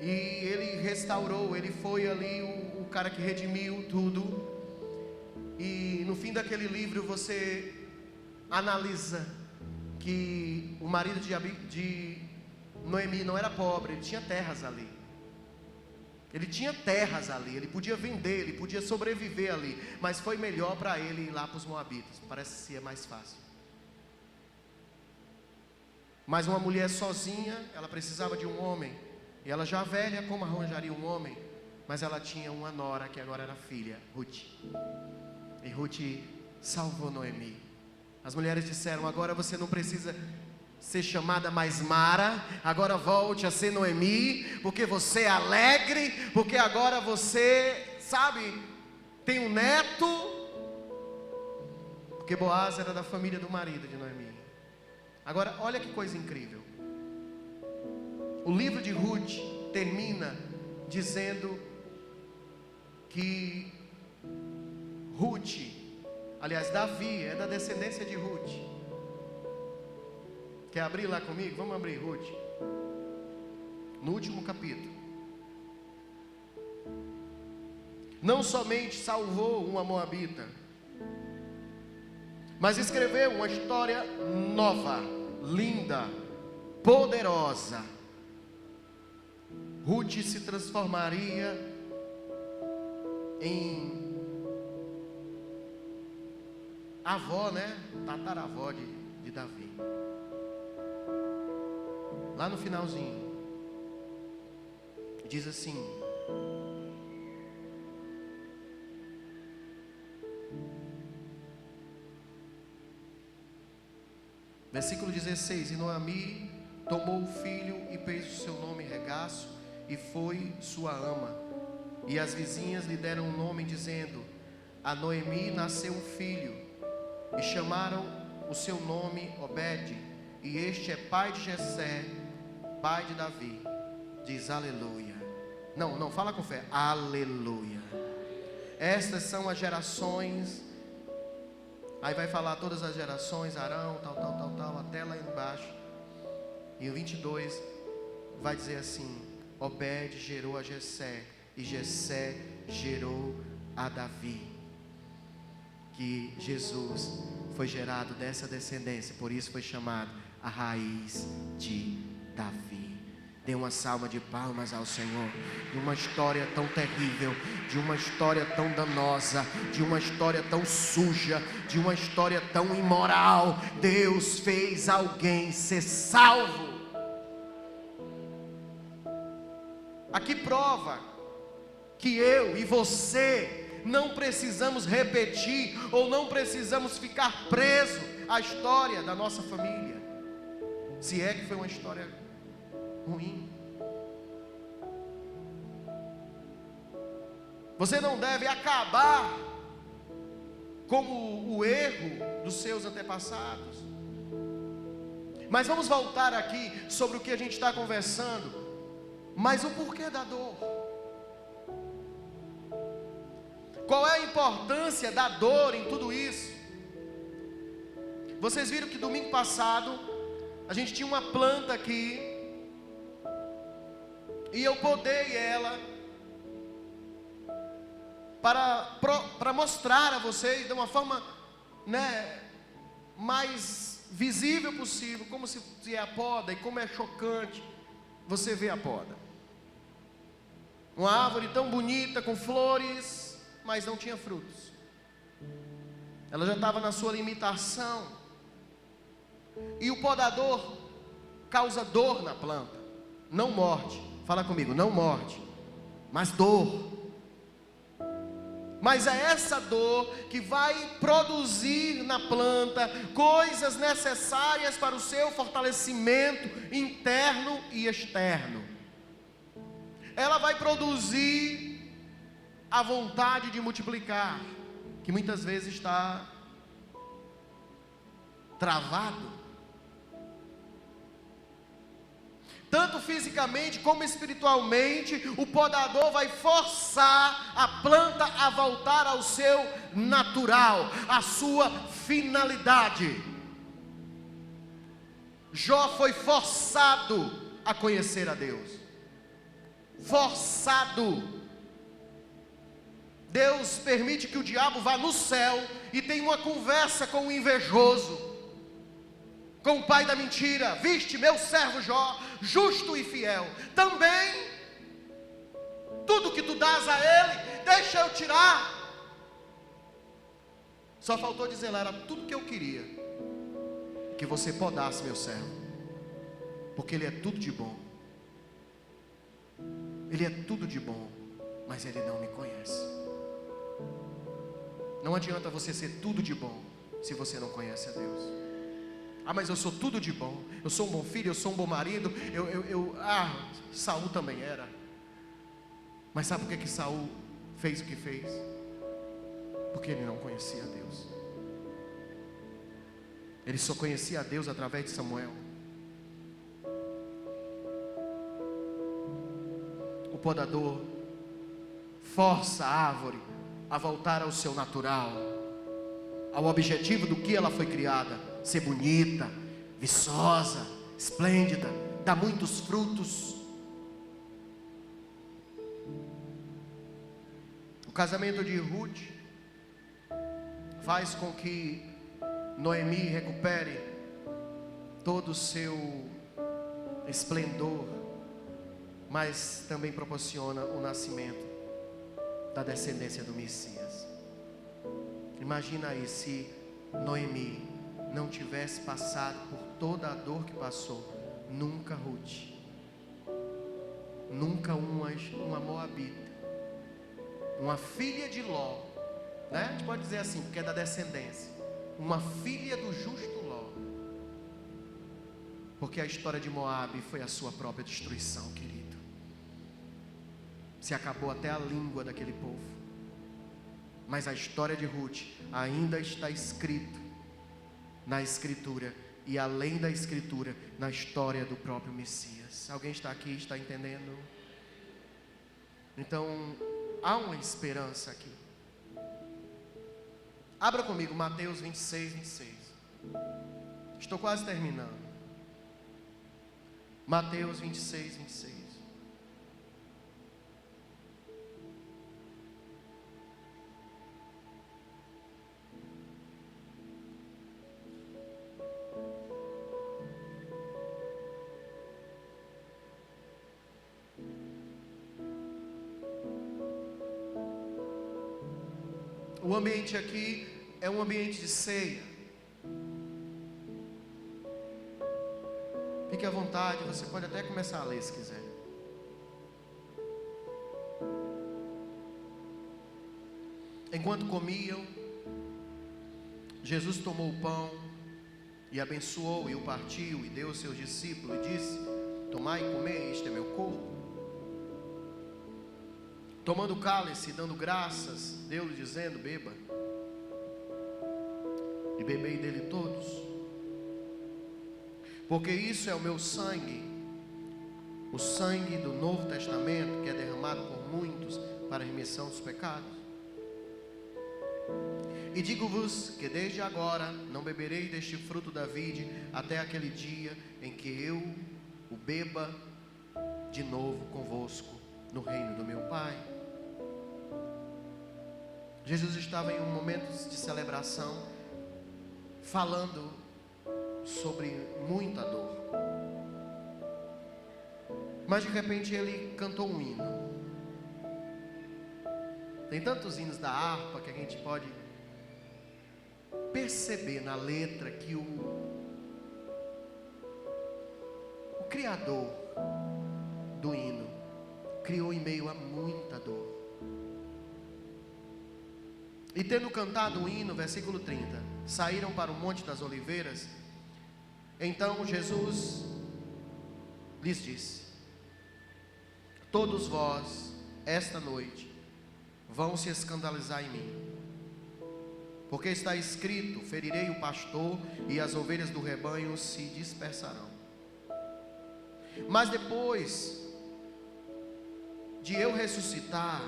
E ele restaurou, ele foi ali o cara que redimiu tudo. E no fim daquele livro você analisa que o marido de Noemi não era pobre, ele tinha terras ali. Ele tinha terras ali, ele podia vender, ele podia sobreviver ali, mas foi melhor para ele ir lá para os moabitas, parece ser mais fácil. Mas uma mulher sozinha, ela precisava de um homem, e ela já velha, como arranjaria um homem? Mas ela tinha uma nora, que agora era filha, Ruth. E Ruth salvou Noemi. As mulheres disseram: agora você não precisa ser chamada mais Mara, agora volte a ser Noemi, porque você é alegre, porque agora você, sabe, tem um neto. Porque Boaz era da família do marido de Noemi. Agora, olha que coisa incrível. O livro de Ruth termina dizendo que Ruth, aliás, Davi é da descendência de Ruth. Quer abrir lá comigo? Vamos abrir, Ruth. No último capítulo. Não somente salvou uma moabita, mas escreveu uma história nova, linda, poderosa. Ruth se transformaria em avó, né? Tataravó de Davi. Lá no finalzinho, diz assim: versículo 16: e Noemi tomou o filho e fez o seu nome Regaço, e foi sua ama. E as vizinhas lhe deram um nome, dizendo: a Noemi nasceu um filho, e chamaram o seu nome Obed, e este é pai de Jessé, pai de Davi. Diz aleluia. Não, fala com fé. Aleluia. Estas são as gerações. Aí vai falar todas as gerações, Arão, tal, até lá embaixo. E o 22 vai dizer assim: Obed gerou a Jessé, e Jessé gerou a Davi. Que Jesus foi gerado dessa descendência, por isso foi chamado a raiz de Davi. Dê uma salva de palmas ao Senhor. De uma história tão terrível, de uma história tão danosa, de uma história tão suja, de uma história tão imoral, Deus fez alguém ser salvo. Aqui prova que eu e você não precisamos repetir ou não precisamos ficar presos a história da nossa família, se é que foi uma história ruim. Você não deve acabar como o erro dos seus antepassados. Mas vamos voltar aqui sobre o que a gente está conversando. Mas o porquê da dor? Qual é a importância da dor em tudo isso? Vocês viram que domingo passado a gente tinha uma planta aqui e eu podei ela para mostrar a vocês de uma forma, né, mais visível possível, como se é a poda e como é chocante você ver a poda. Uma árvore tão bonita, com flores, mas não tinha frutos. Ela já estava na sua limitação. E o podador causa dor na planta, não morde. Fala comigo, não morde, mas dor. Mas é essa dor que vai produzir na planta coisas necessárias para o seu fortalecimento interno e externo. Ela vai produzir a vontade de multiplicar, que muitas vezes está travado. Tanto fisicamente como espiritualmente, o podador vai forçar a planta a voltar ao seu natural, à sua finalidade. Jó foi forçado a conhecer a Deus. Forçado. Deus permite que o diabo vá no céu e tenha uma conversa com o invejoso, com o pai da mentira. Viste meu servo Jó, justo e fiel. Também tudo que tu dás a ele, deixa eu tirar. Só faltou dizer lá, era tudo que eu queria, que você podasse meu servo, porque ele é tudo de bom. Ele é tudo de bom, mas ele não me conhece. Não adianta você ser tudo de bom se você não conhece a Deus. Ah, mas eu sou tudo de bom, eu sou um bom filho, eu sou um bom marido, Saul também era. Mas sabe por que Saul fez o que fez? Porque ele não conhecia a Deus. Ele só conhecia a Deus através de Samuel. O podador força a árvore a voltar ao seu natural, ao objetivo do que ela foi criada: ser bonita, viçosa, esplêndida, dar muitos frutos. O casamento de Ruth faz com que Noemi recupere todo o seu esplendor, mas também proporciona o nascimento da descendência do Messias. Imagina aí se Noemi não tivesse passado por toda a dor que passou. Nunca Ruth, nunca uma moabita, uma filha de Ló, né? A gente pode dizer assim, porque é da descendência, uma filha do justo Ló, porque a história de Moabe foi a sua própria destruição, querido. Se acabou até a língua daquele povo, mas a história de Ruth ainda está escrito na Escritura, e além da Escritura, na história do próprio Messias. Alguém está aqui, está entendendo? Então, há uma esperança aqui. Abra comigo Mateus 26, 26. Estou quase terminando. Mateus 26, 26. O ambiente aqui é um ambiente de ceia. Fique à vontade, você pode até começar a ler se quiser. Enquanto comiam, Jesus tomou o pão, E abençoou e o partiu e deu aos seus discípulos e disse: tomai e comei, este é meu corpo. Tomando o cálice e dando graças, deu-lhe dizendo: beba e bebei dele todos, porque isso é o meu sangue, o sangue do Novo Testamento, que é derramado por muitos para a remissão dos pecados. E digo-vos que desde agora não beberei deste fruto da vide até aquele dia em que eu o beba de novo convosco no reino do meu Pai. Jesus estava em um momento de celebração, falando sobre muita dor. Mas de repente ele cantou um hino. Tem tantos hinos da harpa que a gente pode perceber na letra que o criador do hino criou em meio a muita dor. E tendo cantado o hino, versículo 30, saíram para o Monte das Oliveiras. Então Jesus lhes disse: todos vós, esta noite, vão se escandalizar em mim, porque está escrito: ferirei o pastor e as ovelhas do rebanho se dispersarão. Mas depois de eu ressuscitar,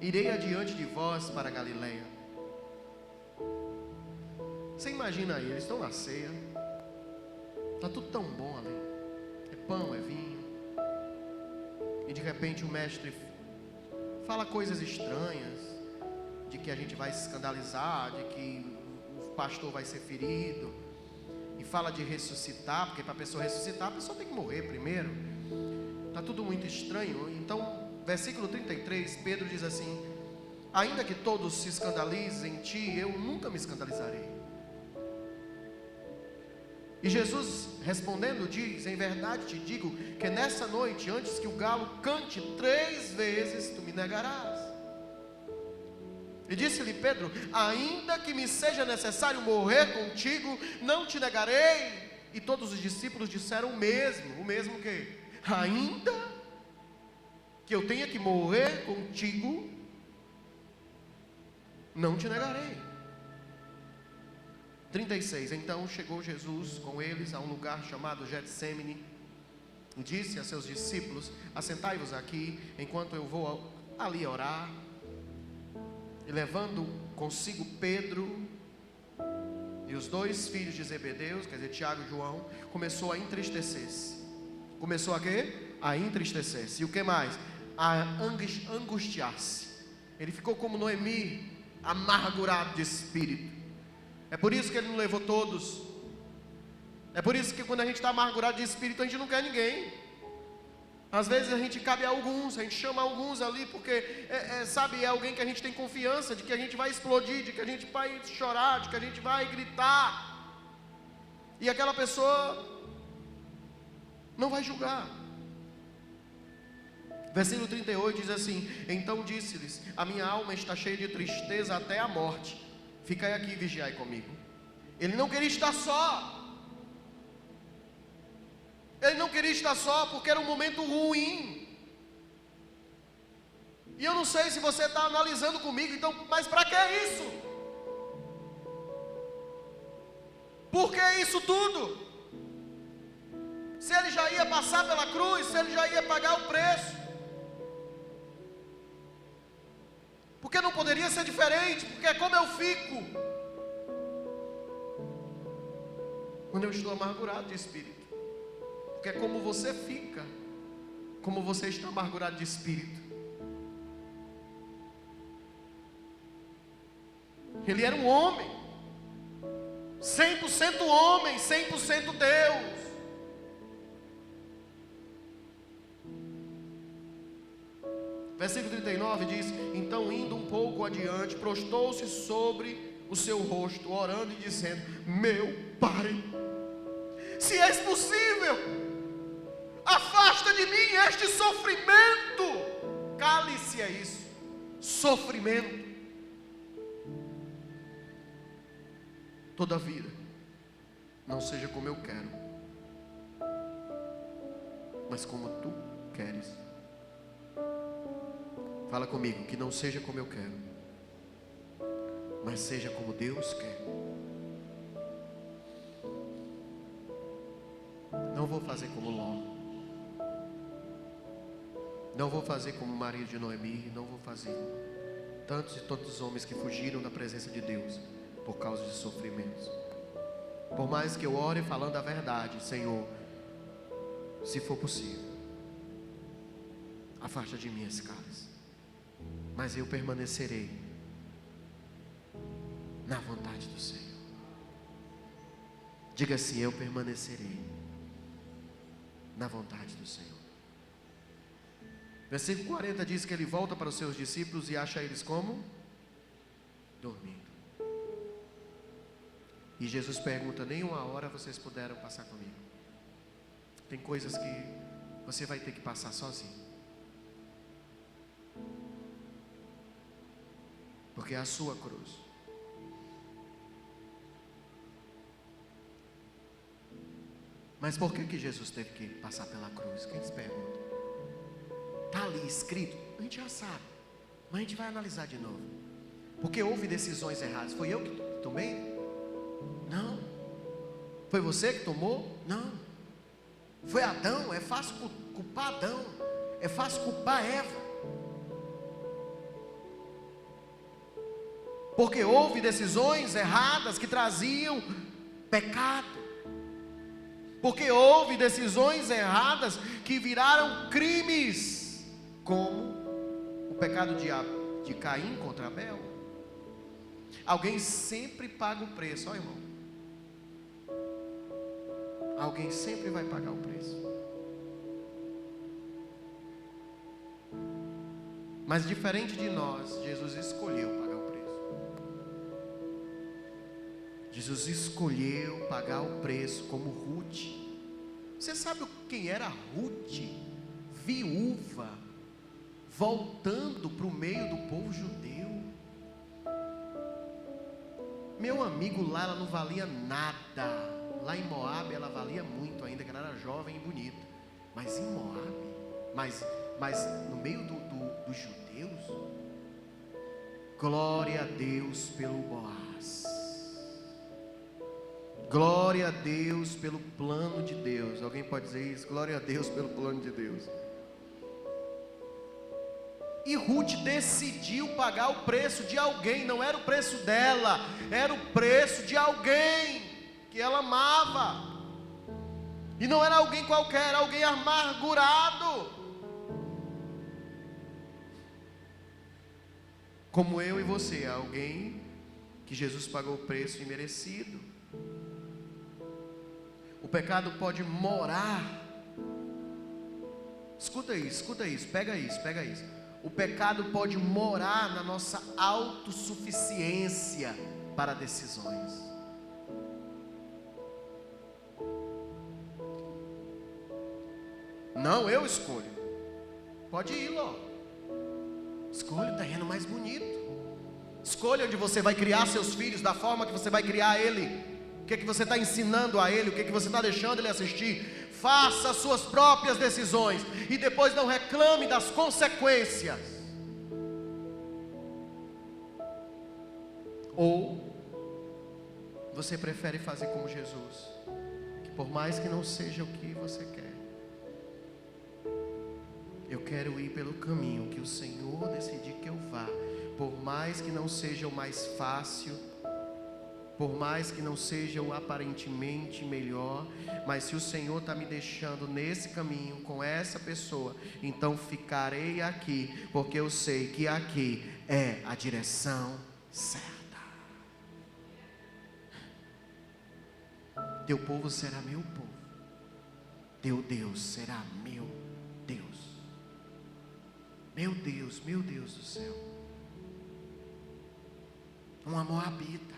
irei adiante de vós para Galileia. Você imagina aí, eles estão na ceia, está tudo tão bom ali, é pão, é vinho, e de repente o mestre fala coisas estranhas, de que a gente vai se escandalizar, de que o pastor vai ser ferido, e fala de ressuscitar, porque para a pessoa ressuscitar, a pessoa tem que morrer primeiro. Está tudo muito estranho. Então, versículo 33, Pedro diz assim: ainda que todos se escandalizem em ti, eu nunca me escandalizarei. E Jesus respondendo diz: em verdade te digo que nessa noite, antes que o galo cante 3 vezes, tu me negarás. E disse-lhe Pedro: ainda que me seja necessário morrer contigo, não te negarei. E todos os discípulos disseram o mesmo que? Ainda que eu tenha que morrer contigo, não te negarei. 36, então chegou Jesus com eles a um lugar chamado Getsêmani, e disse a seus discípulos: assentai-vos aqui, enquanto eu vou ali orar. E levando consigo Pedro e os 2 filhos de Zebedeu, quer dizer, Tiago e João, começou a entristecer-se. Começou a quê? A entristecer-se. E o que mais? A angustiar-se. Ele ficou como Noemi, amargurado de espírito. É por isso que ele não levou todos. É por isso que quando a gente está amargurado de espírito, a gente não quer ninguém. Às vezes a gente cabe a alguns, a gente chama alguns ali, porque, sabe, é alguém que a gente tem confiança, de que a gente vai explodir, de que a gente vai chorar, de que a gente vai gritar. E aquela pessoa não vai julgar. Versículo 38 diz assim: então disse-lhes: a minha alma está cheia de tristeza até a morte. Ficai aqui e vigiai comigo. Ele não queria estar só. Ele não queria estar só porque era um momento ruim. E eu não sei se você está analisando comigo, então, mas para que isso? Por que isso tudo? Se ele já ia passar pela cruz, se ele já ia pagar o preço, porque não poderia ser diferente? Porque é como eu fico quando eu estou amargurado de espírito. Porque é como você fica, como você está amargurado de espírito. Ele era um homem, 100% homem, 100% Deus. Versículo 39 diz: então indo um pouco adiante, prostou-se sobre o seu rosto, orando e dizendo: meu Pai, se és possível, afasta de mim este sofrimento. Cálice é isso, sofrimento. Todavia, não seja como eu quero, mas como tu queres. Fala comigo, que não seja como eu quero, mas seja como Deus quer. Não vou fazer como Ló, não vou fazer como o marido de Noemi, não vou fazer tantos e tantos homens que fugiram da presença de Deus por causa de sofrimentos. Por mais que eu ore falando a verdade, Senhor, se for possível, afasta de mim esse cálice, mas eu permanecerei na vontade do Senhor. Diga assim: eu permanecerei na vontade do Senhor. Versículo 40 diz que ele volta para os seus discípulos e acha eles como? Dormindo. E Jesus pergunta: nem uma hora vocês puderam passar comigo? Tem coisas que você vai ter que passar sozinho, porque é a sua cruz. Mas por que Jesus teve que passar pela cruz? Quem se pergunta? Está ali escrito, a gente já sabe, mas a gente vai analisar de novo. Porque houve decisões erradas. Foi eu que tomei? Não. Foi você que tomou? Não. Foi Adão? É fácil culpar Adão, é fácil culpar Eva, porque houve decisões erradas que traziam pecado, porque houve decisões erradas que viraram crimes, como o pecado de Caim contra Abel. Alguém sempre paga o preço, ó irmão. Alguém sempre vai pagar o preço. Mas diferente de nós, Jesus escolheu pagar o preço. Jesus escolheu pagar o preço como Ruth. Você sabe quem era Ruth? Viúva, voltando para o meio do povo judeu. Meu amigo, lá ela não valia nada. Lá em Moabe ela valia muito ainda, que ela era jovem e bonita. Mas em Moabe, mas no meio dos judeus, glória a Deus pelo Boaz. Glória a Deus pelo plano de Deus. Alguém pode dizer isso? Glória a Deus pelo plano de Deus. E Ruth decidiu pagar o preço de alguém. Não era o preço dela, era o preço de alguém que ela amava. E não era alguém qualquer, era alguém amargurado, como eu e você. Alguém que Jesus pagou o preço imerecido. O pecado pode morar. Escuta isso, pega isso. O pecado pode morar na nossa autossuficiência para decisões. Não, eu escolho. Pode ir, Ló. Escolha o terreno mais bonito. Escolha onde você vai criar seus filhos, da forma que você vai criar ele. O que é que você está ensinando a ele? O que é que você está deixando ele assistir? Faça as suas próprias decisões e depois não reclame das consequências. Ou você prefere fazer como Jesus, que por mais que não seja o que você quer, eu quero ir pelo caminho que o Senhor decidir que eu vá, por mais que não seja o mais fácil, por mais que não seja o aparentemente melhor, mas se o Senhor está me deixando nesse caminho com essa pessoa, então ficarei aqui, porque eu sei que aqui é a direção certa. Teu povo será meu povo, teu Deus será meu Deus. Meu Deus do céu. Uma moabita,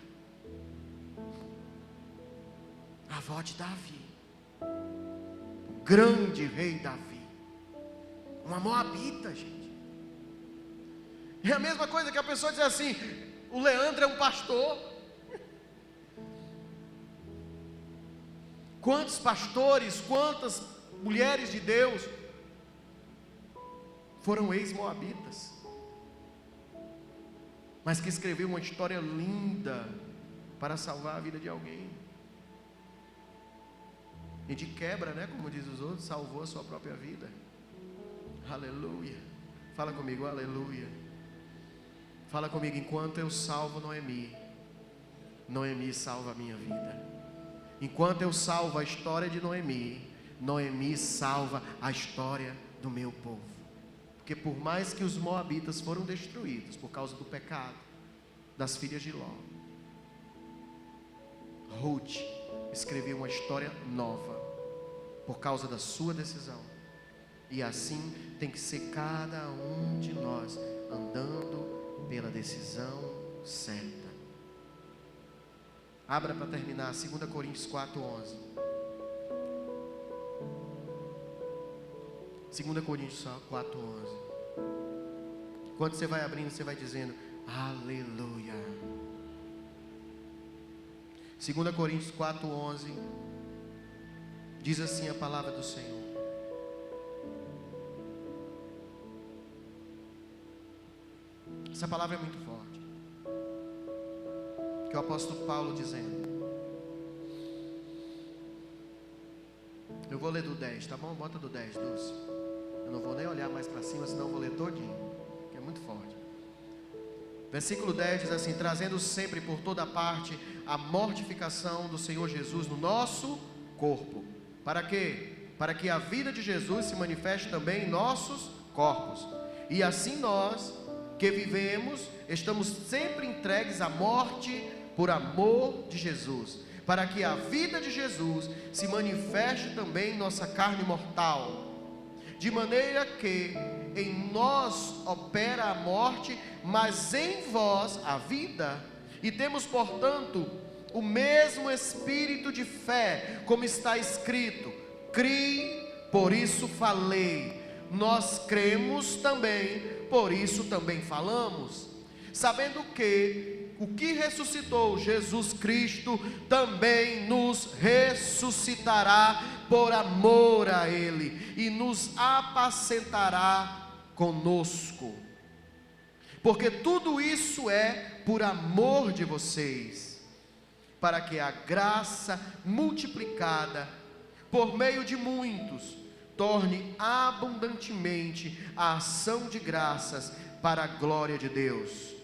a avó de Davi, o grande rei Davi, uma moabita, gente. É a mesma coisa que a pessoa diz assim: o Leandro é um pastor. Quantos pastores, quantas mulheres de Deus foram ex-moabitas, mas que escreveu uma história linda para salvar a vida de alguém. E de quebra, né, como diz os outros, salvou a sua própria vida. Aleluia. Fala comigo, aleluia. Fala comigo, enquanto eu salvo Noemi, Noemi salva a minha vida. Enquanto eu salvo a história de Noemi, Noemi salva a história do meu povo. Porque por mais que os moabitas foram destruídos por causa do pecado das filhas de Ló, Ruth escreveu uma história nova por causa da sua decisão. E assim tem que ser cada um de nós, andando pela decisão certa. Abra para terminar 2 Coríntios 4:11. 2 Coríntios 4:11. Quando você vai abrindo, você vai dizendo aleluia. 2 Coríntios 4:11 diz assim a palavra do Senhor: essa palavra é muito forte, que o apóstolo Paulo dizendo, eu vou ler do 10, tá bom? Bota do 10, Dulce. Eu não vou nem olhar mais para cima, senão eu vou ler todinho, que é muito forte. Versículo 10 diz assim: trazendo sempre por toda parte a mortificação do Senhor Jesus no nosso corpo. Para quê? Para que a vida de Jesus se manifeste também em nossos corpos. E assim nós que vivemos, estamos sempre entregues à morte por amor de Jesus, para que a vida de Jesus se manifeste também em nossa carne mortal. De maneira que em nós opera a morte, mas em vós a vida. E temos, portanto, o mesmo espírito de fé, como está escrito: criei, por isso falei. Nós cremos também, por isso também falamos, sabendo que o que ressuscitou Jesus Cristo também nos ressuscitará por amor a Ele e nos apacentará conosco. Porque tudo isso é por amor de vocês, para que a graça multiplicada por meio de muitos torne abundantemente a ação de graças para a glória de Deus.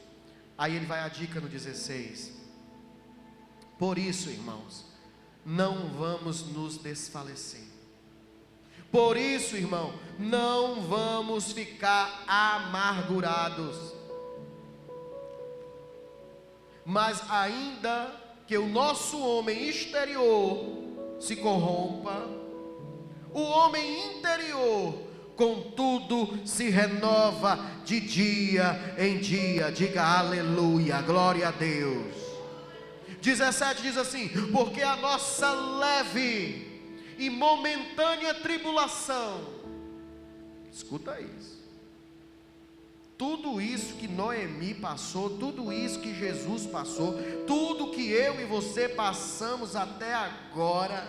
Aí ele vai a dica no 16. Por isso, irmãos, não vamos nos desfalecer. Por isso, irmão, não vamos ficar amargurados. Mas ainda que o nosso homem exterior se corrompa, o homem interior, contudo, se renova de dia em dia. Diga aleluia, glória a Deus. 17 diz assim: porque a nossa leve e momentânea tribulação, escuta isso, tudo isso que Noemi passou, tudo isso que Jesus passou, tudo que eu e você passamos até agora,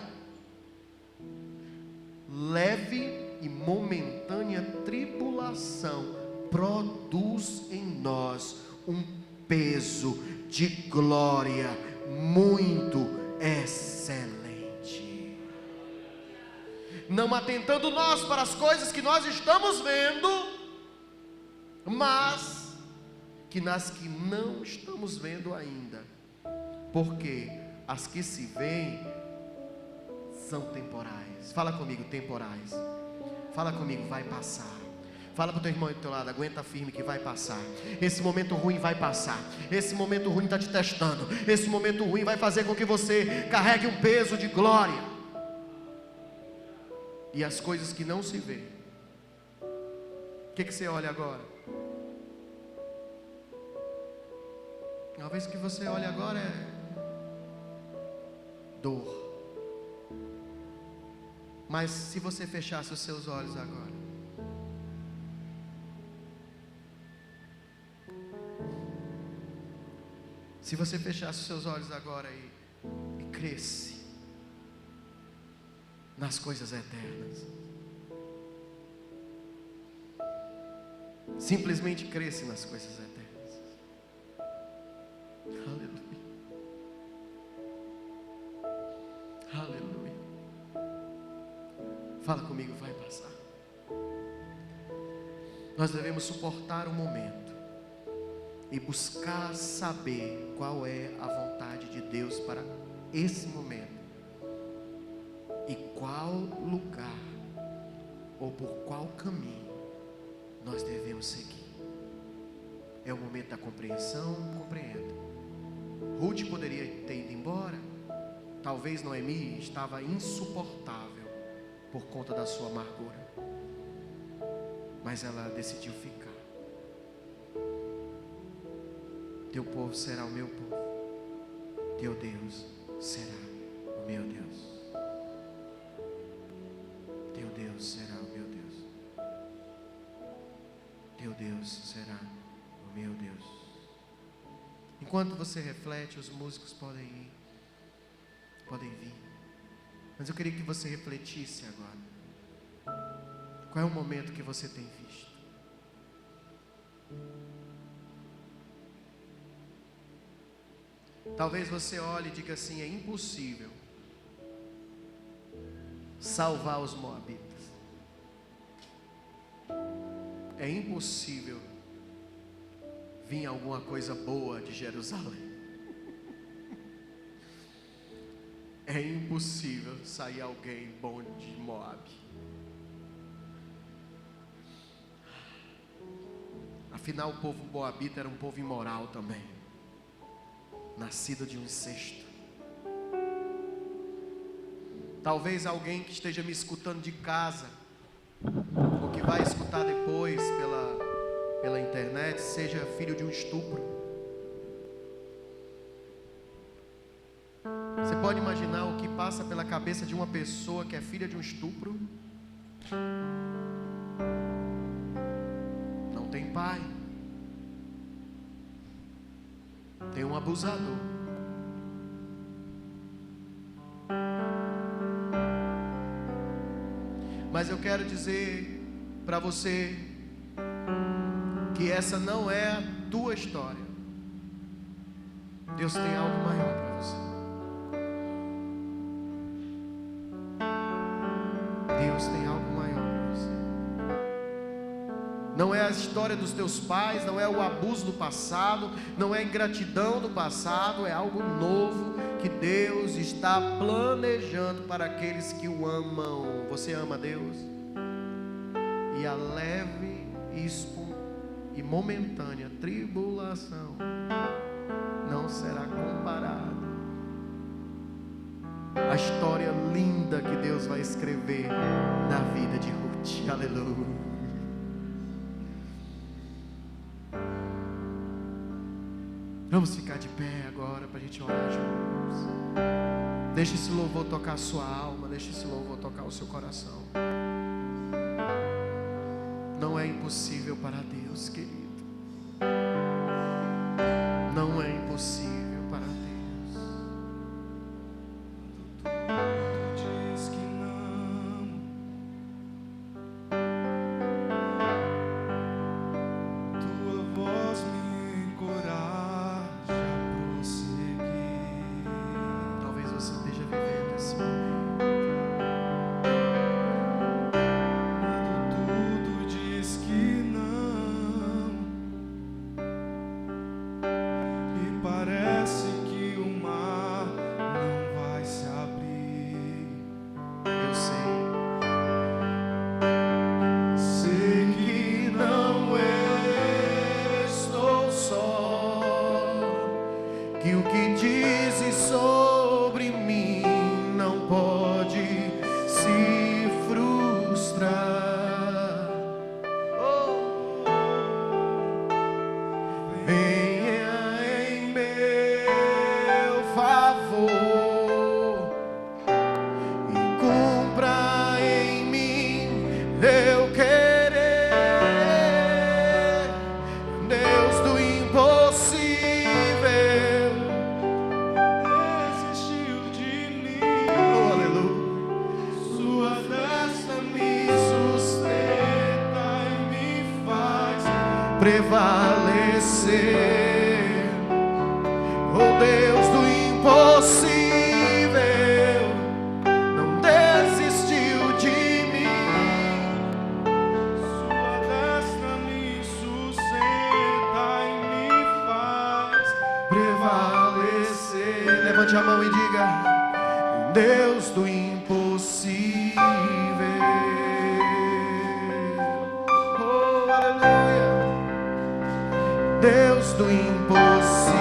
leve e momentânea tribulação produz em nós um peso de glória muito excelente. Não atentando nós para as coisas que nós estamos vendo, mas que nas que não estamos vendo ainda, porque as que se veem são temporais. Fala comigo, temporais. Fala comigo, vai passar. Fala para o teu irmão do teu lado, aguenta firme que vai passar. Esse momento ruim vai passar. Esse momento ruim está te testando. Esse momento ruim vai fazer com que você carregue um peso de glória. E as coisas que não se vê, o que você olha agora? Uma vez que você olha agora é dor. Mas se você fechasse os seus olhos agora, se você fechasse os seus olhos agora e cresce, nas coisas eternas. Simplesmente cresce nas coisas eternas. Aleluia. Aleluia. Fala comigo, vai passar. Nós devemos suportar o momento e buscar saber qual é a vontade de Deus para esse momento e qual lugar ou por qual caminho nós devemos seguir. É o momento da compreensão, compreenda. Ruth poderia ter ido embora. Talvez Noemi estava insuportável por conta da sua amargura, mas ela decidiu ficar. Teu povo será o meu povo, teu Deus será o meu Deus. Teu Deus será o meu Deus. Teu Deus será o meu Deus. Enquanto você reflete, os músicos podem ir, podem vir. Mas eu queria que você refletisse agora. Qual é o momento que você tem visto? Talvez você olhe e diga assim: é impossível salvar os moabitas. É impossível vir alguma coisa boa de Jerusalém. É impossível sair alguém bom de Moabe. Afinal, o povo moabita era um povo imoral também, nascido de um incesto. Talvez alguém que esteja me escutando de casa, ou que vai escutar depois pela internet, seja filho de um estupro. Você pode imaginar o que passa pela cabeça de uma pessoa que é filha de um estupro? Não tem pai, tem um abusador. Mas eu quero dizer para você que essa não é a tua história. Deus tem algo maior para você. Deus tem algo maior para você. Não é a história dos teus pais, não é o abuso do passado, não é a ingratidão do passado, é algo novo que Deus está planejando para aqueles que o amam. Você ama Deus? E a leve e momentânea tribulação não será comparada à história linda que Deus vai escrever na vida de Ruth. Aleluia. Vamos ficar de pé agora para a gente orar juntos. Deixa esse louvor tocar a sua alma, deixa esse louvor tocar o seu coração. Não é impossível para Deus, querido. Não é impossível para Deus. Tu diz que não, tua voz me encoraja a prosseguir. Talvez você esteja vivendo esse momento. Tudo diz que não, prevalecer. Oh Deus do impossível, não desistiu de mim. Sua destra me sustenta e me faz Prevalecer. Levante a mão e diga: Deus do impossível. Oh, aleluia. Deus do impossível.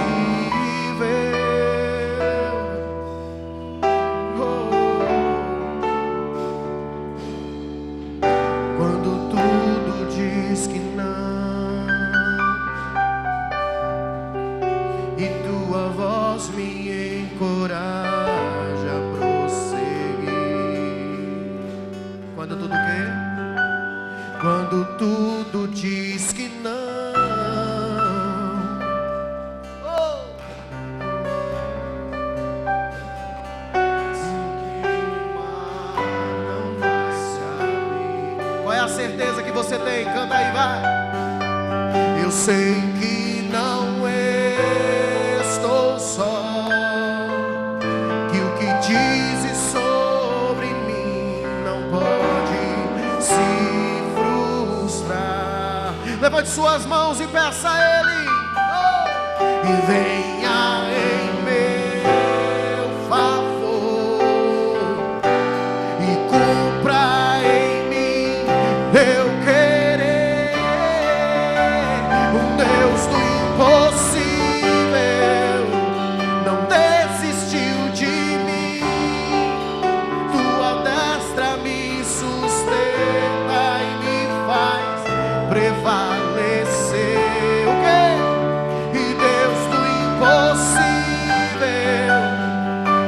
Oh. Quando tudo diz que não e tua voz me encoraja a prosseguir. Quando tudo quê? Quando tudo diz que não. Oh! Não vai se abrir. Qual é a certeza que você tem? Canta aí, vai. Eu sei que não estou só, que o que dizes sobre mim não pode se frustrar. Levante suas mãos e peça a Ele. E venha em meu favor e cumpra em mim eu querer. Um Deus do impossível não desistiu de mim. Tua destra me sustenta e me faz prevalecer. O quê? E Deus do impossível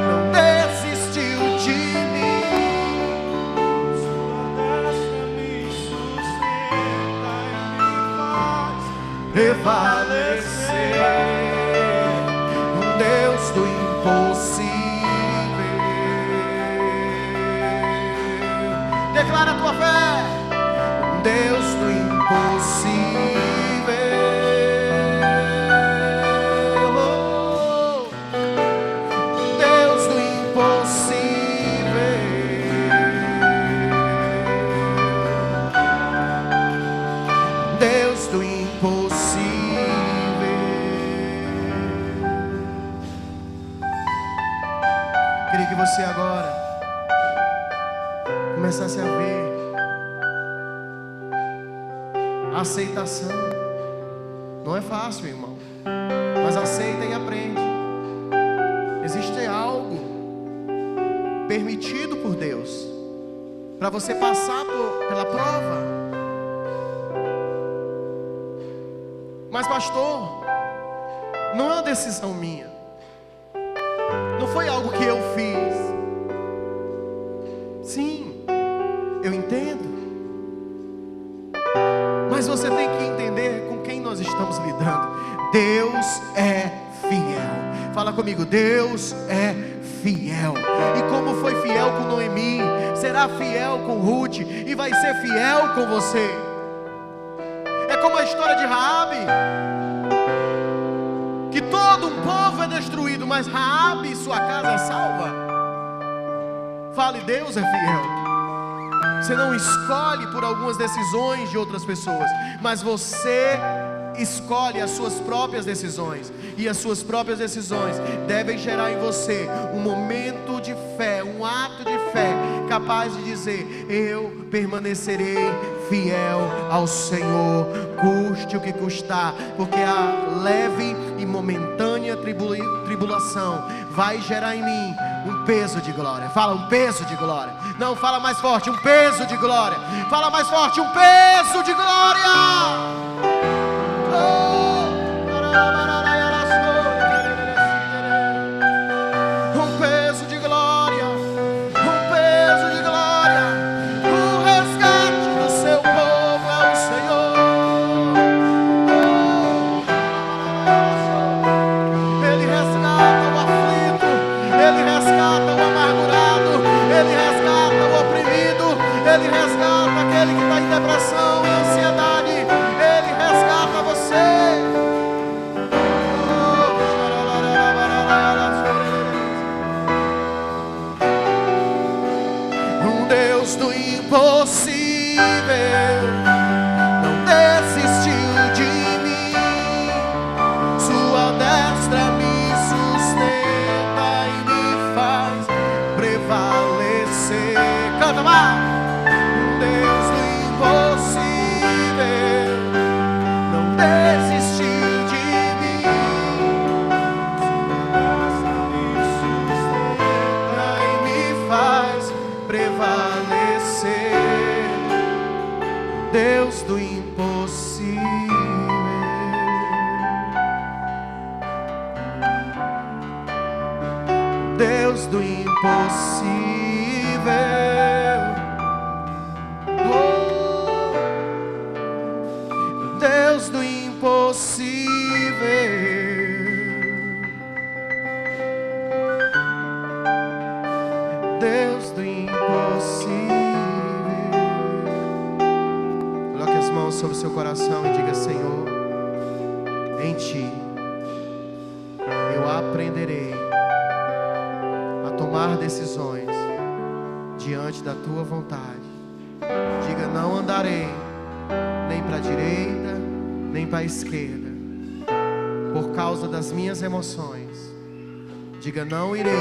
não desistiu de mim. Sua destra me sustenta e me faz Prevalecer. Um Deus do impossível. Declara a tua fé. Um Deus do impossível. Um Deus do impossível. Deus do impossível. Queria que você agora começasse a ver a aceitação. Não é fácil, irmão, mas aceita e aprende. Existe algo permitido por Deus para você passar pela prova. Mas pastor, não é uma decisão minha, não foi algo que eu fiz. Sim, eu entendo, mas você tem que entender com quem nós estamos lidando. Deus é fiel. Fala comigo, Deus é fiel. E como foi fiel com Noemi, será fiel com Ruth e vai ser fiel com você. É como a história de Raabe, que todo um povo é destruído, mas Raabe e sua casa é salva. Fale, Deus é fiel. Você não escolhe por algumas decisões de outras pessoas, mas você escolhe as suas próprias decisões. E as suas próprias decisões devem gerar em você um momento de fé, um ato de fé, capaz de dizer: eu permanecerei fiel ao Senhor, custe o que custar, porque a leve e momentânea tribulação vai gerar em mim um peso de glória. Fala, um peso de glória. Não, fala mais forte, um peso de glória. Fala mais forte, um peso de glória. Um peso de glória, um peso de glória. O resgate do seu povo é o Senhor. Ele resgata o aflito, Ele resgata o amargurado, Ele resgata o oprimido, Ele resgata aquele que está em depressão e ansiedade. desistir de mim. E me faz prevalecer, Deus do impossível. Deus do impossível. Oh, Deus do impossível. Deus do impossível. Coloque as mãos sobre o seu coração e diga: Senhor, em Ti eu aprenderei a tomar decisões diante da Tua vontade. Diga: não andarei nem para a direita, nem para a esquerda, por causa das minhas emoções. Diga: não irei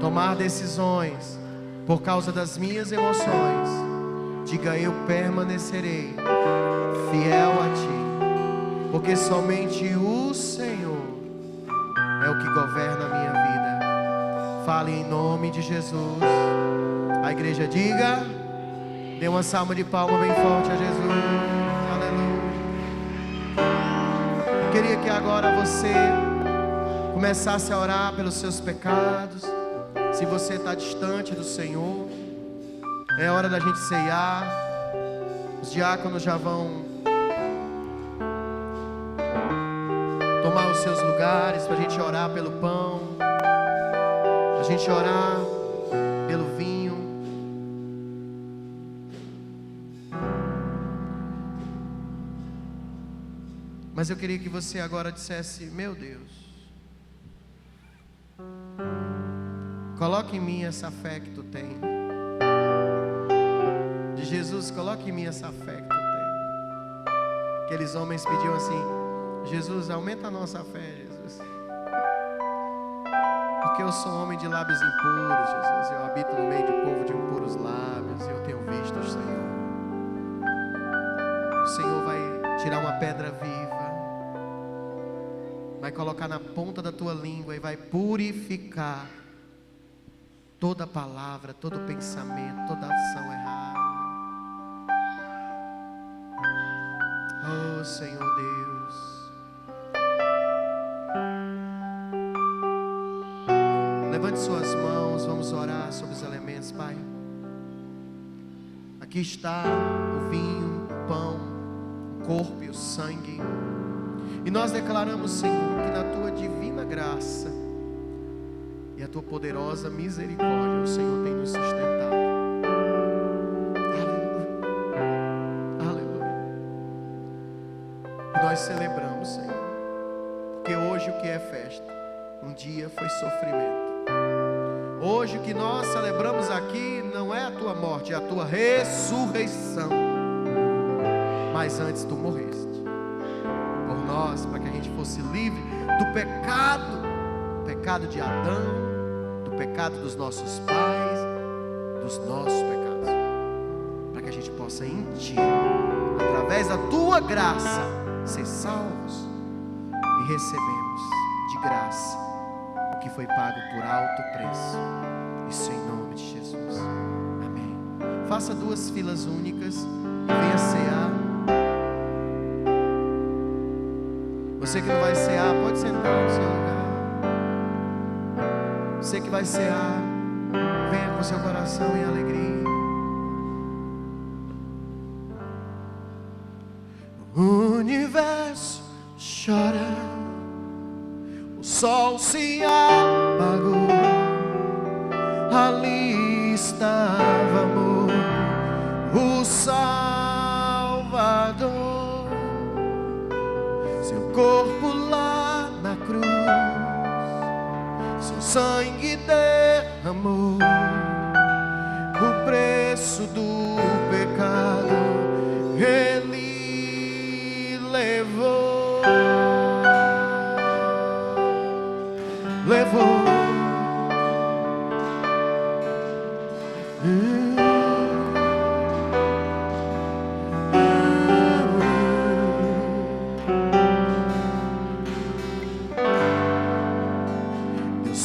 tomar decisões por causa das minhas emoções. Diga: eu permanecerei fiel a Ti, porque somente o Senhor é o que governa a minha vida. Fale em nome de Jesus. A igreja diga: dê uma salva de palmas bem forte a Jesus. Aleluia. Queria que agora você começasse a orar pelos seus pecados. Se você está distante do Senhor, é hora da gente ceiar. Os diáconos já vão tomar os seus lugares para a gente orar pelo pão, a gente orar pelo vinho. Mas eu queria que você agora dissesse: meu Deus, coloque em mim essa fé que Tu tem. De Jesus, coloque em mim essa fé que Tu tem. Aqueles homens pediam assim: Jesus, aumenta a nossa fé, Jesus. Porque eu sou um homem de lábios impuros, Jesus. Eu habito no meio de povo de impuros lábios. Eu tenho visto o Senhor. O Senhor vai tirar uma pedra viva, vai colocar na ponta da tua língua e vai purificar toda palavra, todo pensamento, toda ação errada. Oh, Senhor Deus. Levante suas mãos, vamos orar sobre os elementos, Pai. Aqui está o vinho, o pão, o corpo e o sangue. E nós declaramos, Senhor, que na Tua divina graça e a Tua poderosa misericórdia, o Senhor tem nos sustentado. Aleluia. Aleluia. E nós celebramos, Senhor, porque hoje o que é festa, um dia foi sofrimento. Hoje o que nós celebramos aqui não é a Tua morte, é a Tua ressurreição. Mas antes Tu morreste por nós, para que a gente fosse livre do pecado, de Adão, do pecado dos nossos pais, dos nossos pecados, para que a gente possa em Ti, através da Tua graça, ser salvos e recebemos de graça o que foi pago por alto preço. Isso em nome de Jesus. Amém. Faça 2 filas únicas e venha cear. Você que não vai cear, pode sentar no seu lugar. Você que vai cear, venha com seu coração em alegria. O universo chora, o sol se apagou, ali estava morto o Salvador, seu corpo lá na cruz, seu sangue derramou o preço do pecado, Ele levou.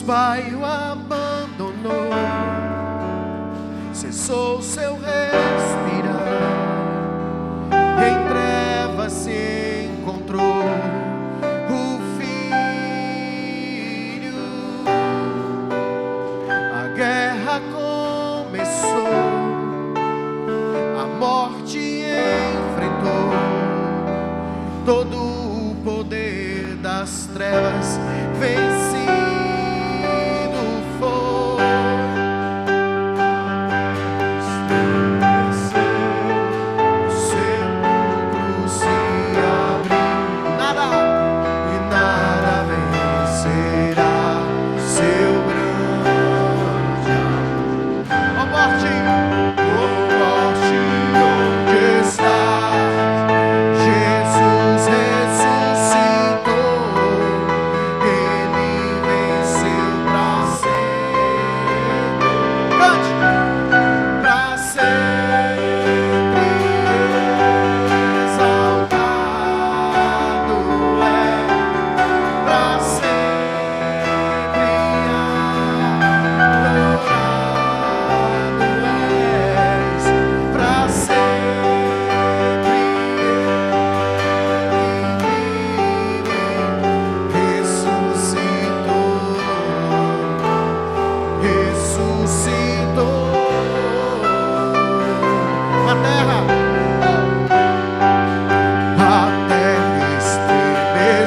pai o abandonou, cessou seu respirar, em trevas se encontrou o filho. A guerra começou, a morte enfrentou, todo o poder das trevas vencido foi. O sepulcro se abriu, e nada vencerá seu grande amor. Ó morte, onde estás? Jesus ressuscitou, Ele venceu pra sempre. Cante! Pra sempre exaltado é, pra sempre adorado és, pra sempre ressuscitou. A terra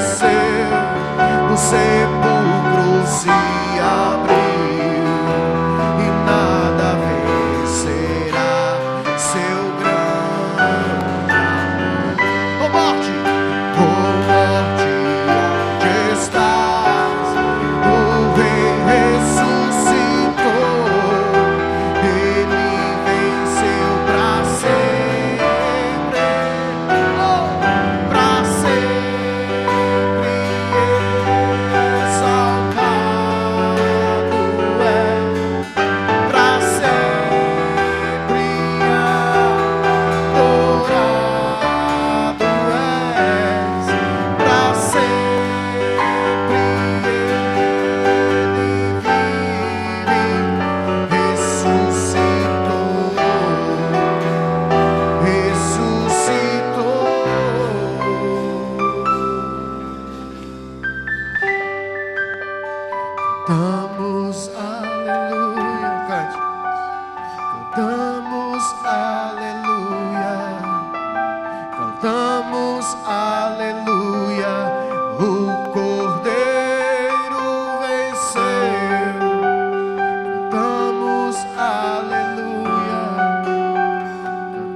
estremeceu, o sepulcro se abriu, e nada vencerá seu grande amor. Ô morte, onde estás? O Rei ressuscitou, Ele venceu pra sempre, pra sempre exaltado é, pra sempre adorado és, pra sempre Ele vive, ressuscitou, ressuscitou. Cantamos aleluia, cante. Cantamos aleluia, cantamos aleluia. O Cordeiro venceu. Cantamos aleluia,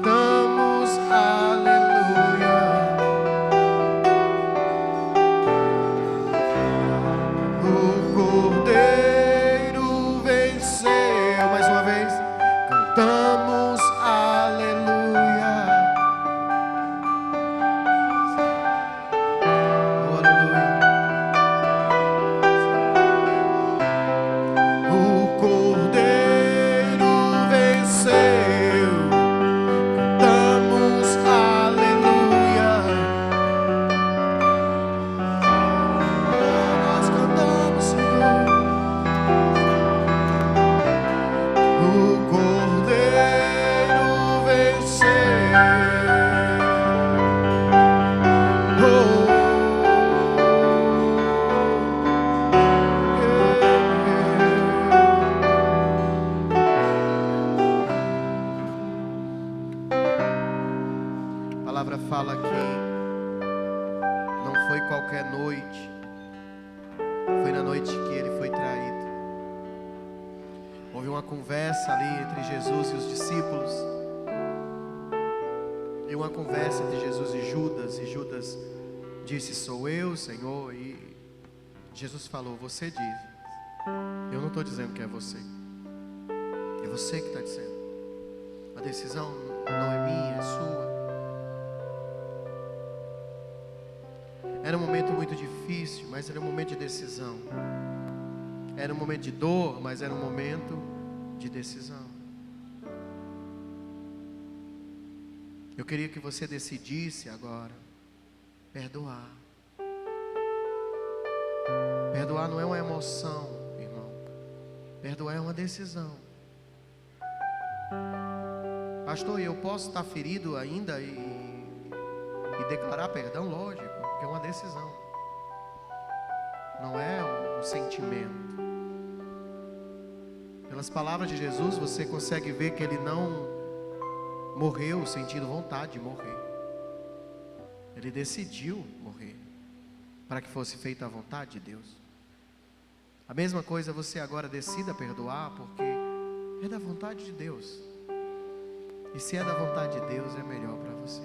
cantamos aleluia. O Cordeiro venceu. Mais uma vez. Cantamos aleluia. Oh, aleluia. O Cordeiro venceu. Cantamos aleluia. Nós cantamos, Senhor. O Cordeiro venceu. A palavra fala que não foi qualquer noite, foi na noite que ele foi traído. Houve uma conversa ali entre Jesus e os discípulos, e uma conversa entre Jesus e Judas disse: sou eu, Senhor? E Jesus falou: você diz. Eu não estou dizendo que é você, é você que está dizendo. A decisão não é minha, é sua. Era um momento muito difícil, mas era um momento de decisão. Era um momento de dor, mas era um momento de decisão. Eu queria que você decidisse agora perdoar. Perdoar não é uma emoção, irmão. Perdoar é uma decisão. Pastor, eu posso estar ferido ainda e declarar perdão? Lógico, porque é uma decisão. Não é um sentimento. Pelas palavras de Jesus, você consegue ver que Ele não morreu sentindo vontade de morrer. Ele decidiu morrer para que fosse feita a vontade de Deus. A mesma coisa, você agora decida perdoar, porque é da vontade de Deus. E se é da vontade de Deus, é melhor para você.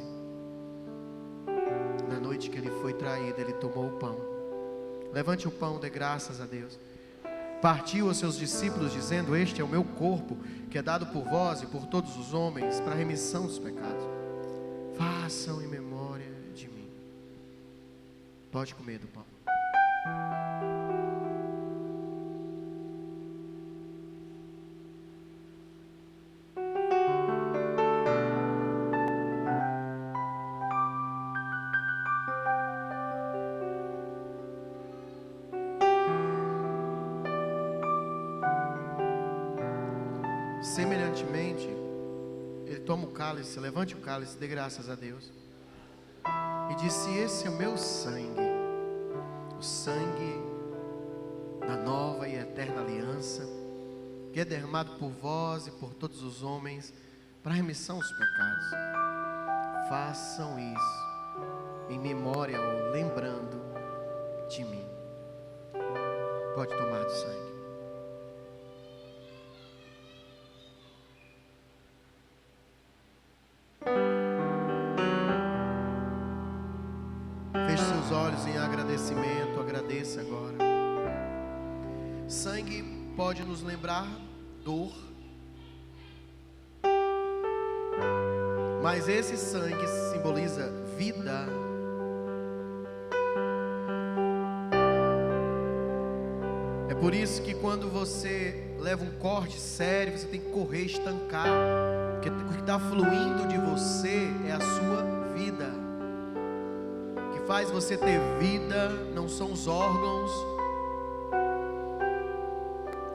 Na noite que Ele foi traído, Ele tomou o pão. Levante o pão, dê graças a Deus. Partiu aos seus discípulos dizendo: este é o meu corpo, que é dado por vós e por todos os homens para a remissão dos pecados. Façam em memória de mim. Pode comer do pão. Semelhantemente, Ele toma o cálice, levante o cálice, dê graças a Deus, e disse: esse é o meu sangue, o sangue da nova e eterna aliança, que é derramado por vós e por todos os homens para a remissão dos pecados. Façam isso em memória ou lembrando de mim. Pode tomar do sangue. Feche seus olhos em agradecimento, agradeça agora. Sangue pode nos lembrar dor, mas esse sangue simboliza vida. É por isso que quando você leva um corte sério, você tem que correr, estancar, porque o que está fluindo de você é a sua vida. O que faz você ter vida não são os órgãos.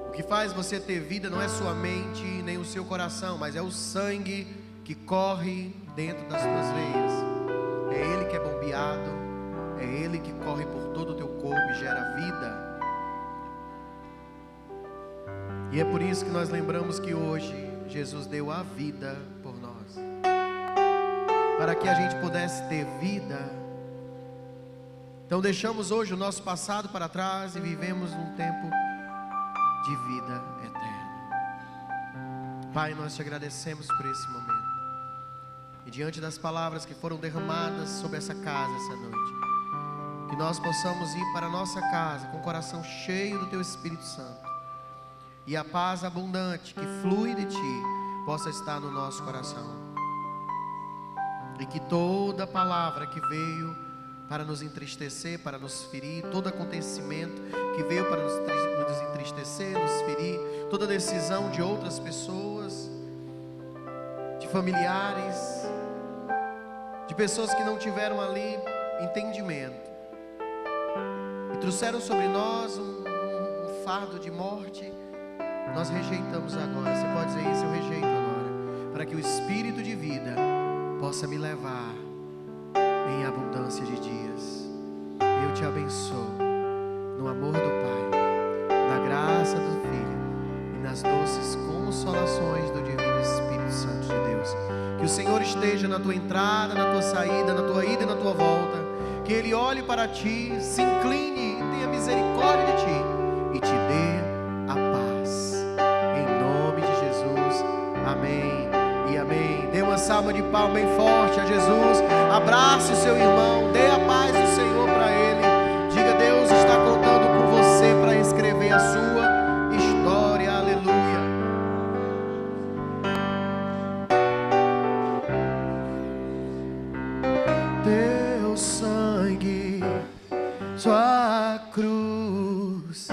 O que faz você ter vida não é sua mente nem o seu coração, mas é o sangue que corre dentro das tuas veias. É ele que é bombeado, é ele que corre por todo o teu corpo e gera vida. E é por isso que nós lembramos que hoje Jesus deu a vida por nós, para que a gente pudesse ter vida. Então deixamos hoje o nosso passado para trás e vivemos num tempo de vida eterna. Pai, nós te agradecemos por esse momento. E diante das palavras que foram derramadas sobre essa casa essa noite, que nós possamos ir para a nossa casa com o coração cheio do teu Espírito Santo, e a paz abundante que flui de ti possa estar no nosso coração. E que toda palavra que veio para nos entristecer, para nos ferir, todo acontecimento que veio para nos entristecer, nos ferir, toda decisão de outras pessoas, de familiares, de pessoas que não tiveram ali entendimento e trouxeram sobre nós um fardo de morte, nós rejeitamos agora. Você pode dizer isso: eu rejeito agora, para que o Espírito de vida possa me levar em abundância de dias. Eu te abençoo no amor do Pai, na graça do Filho e nas doces consolações do Divino Espírito Santo de Deus. Que o Senhor esteja na tua entrada, na tua saída, na tua ida e na tua volta. Que Ele olhe para ti, se incline e tenha misericórdia de ti e te dê a paz. Em nome de Jesus, amém e amém. Dê uma salva de palmas bem forte a Jesus. Abrace o seu irmão, dê a paz do Senhor para ele. Diga: Deus está contando com você para escrever a sua história. Aleluia. Teu sangue, sua cruz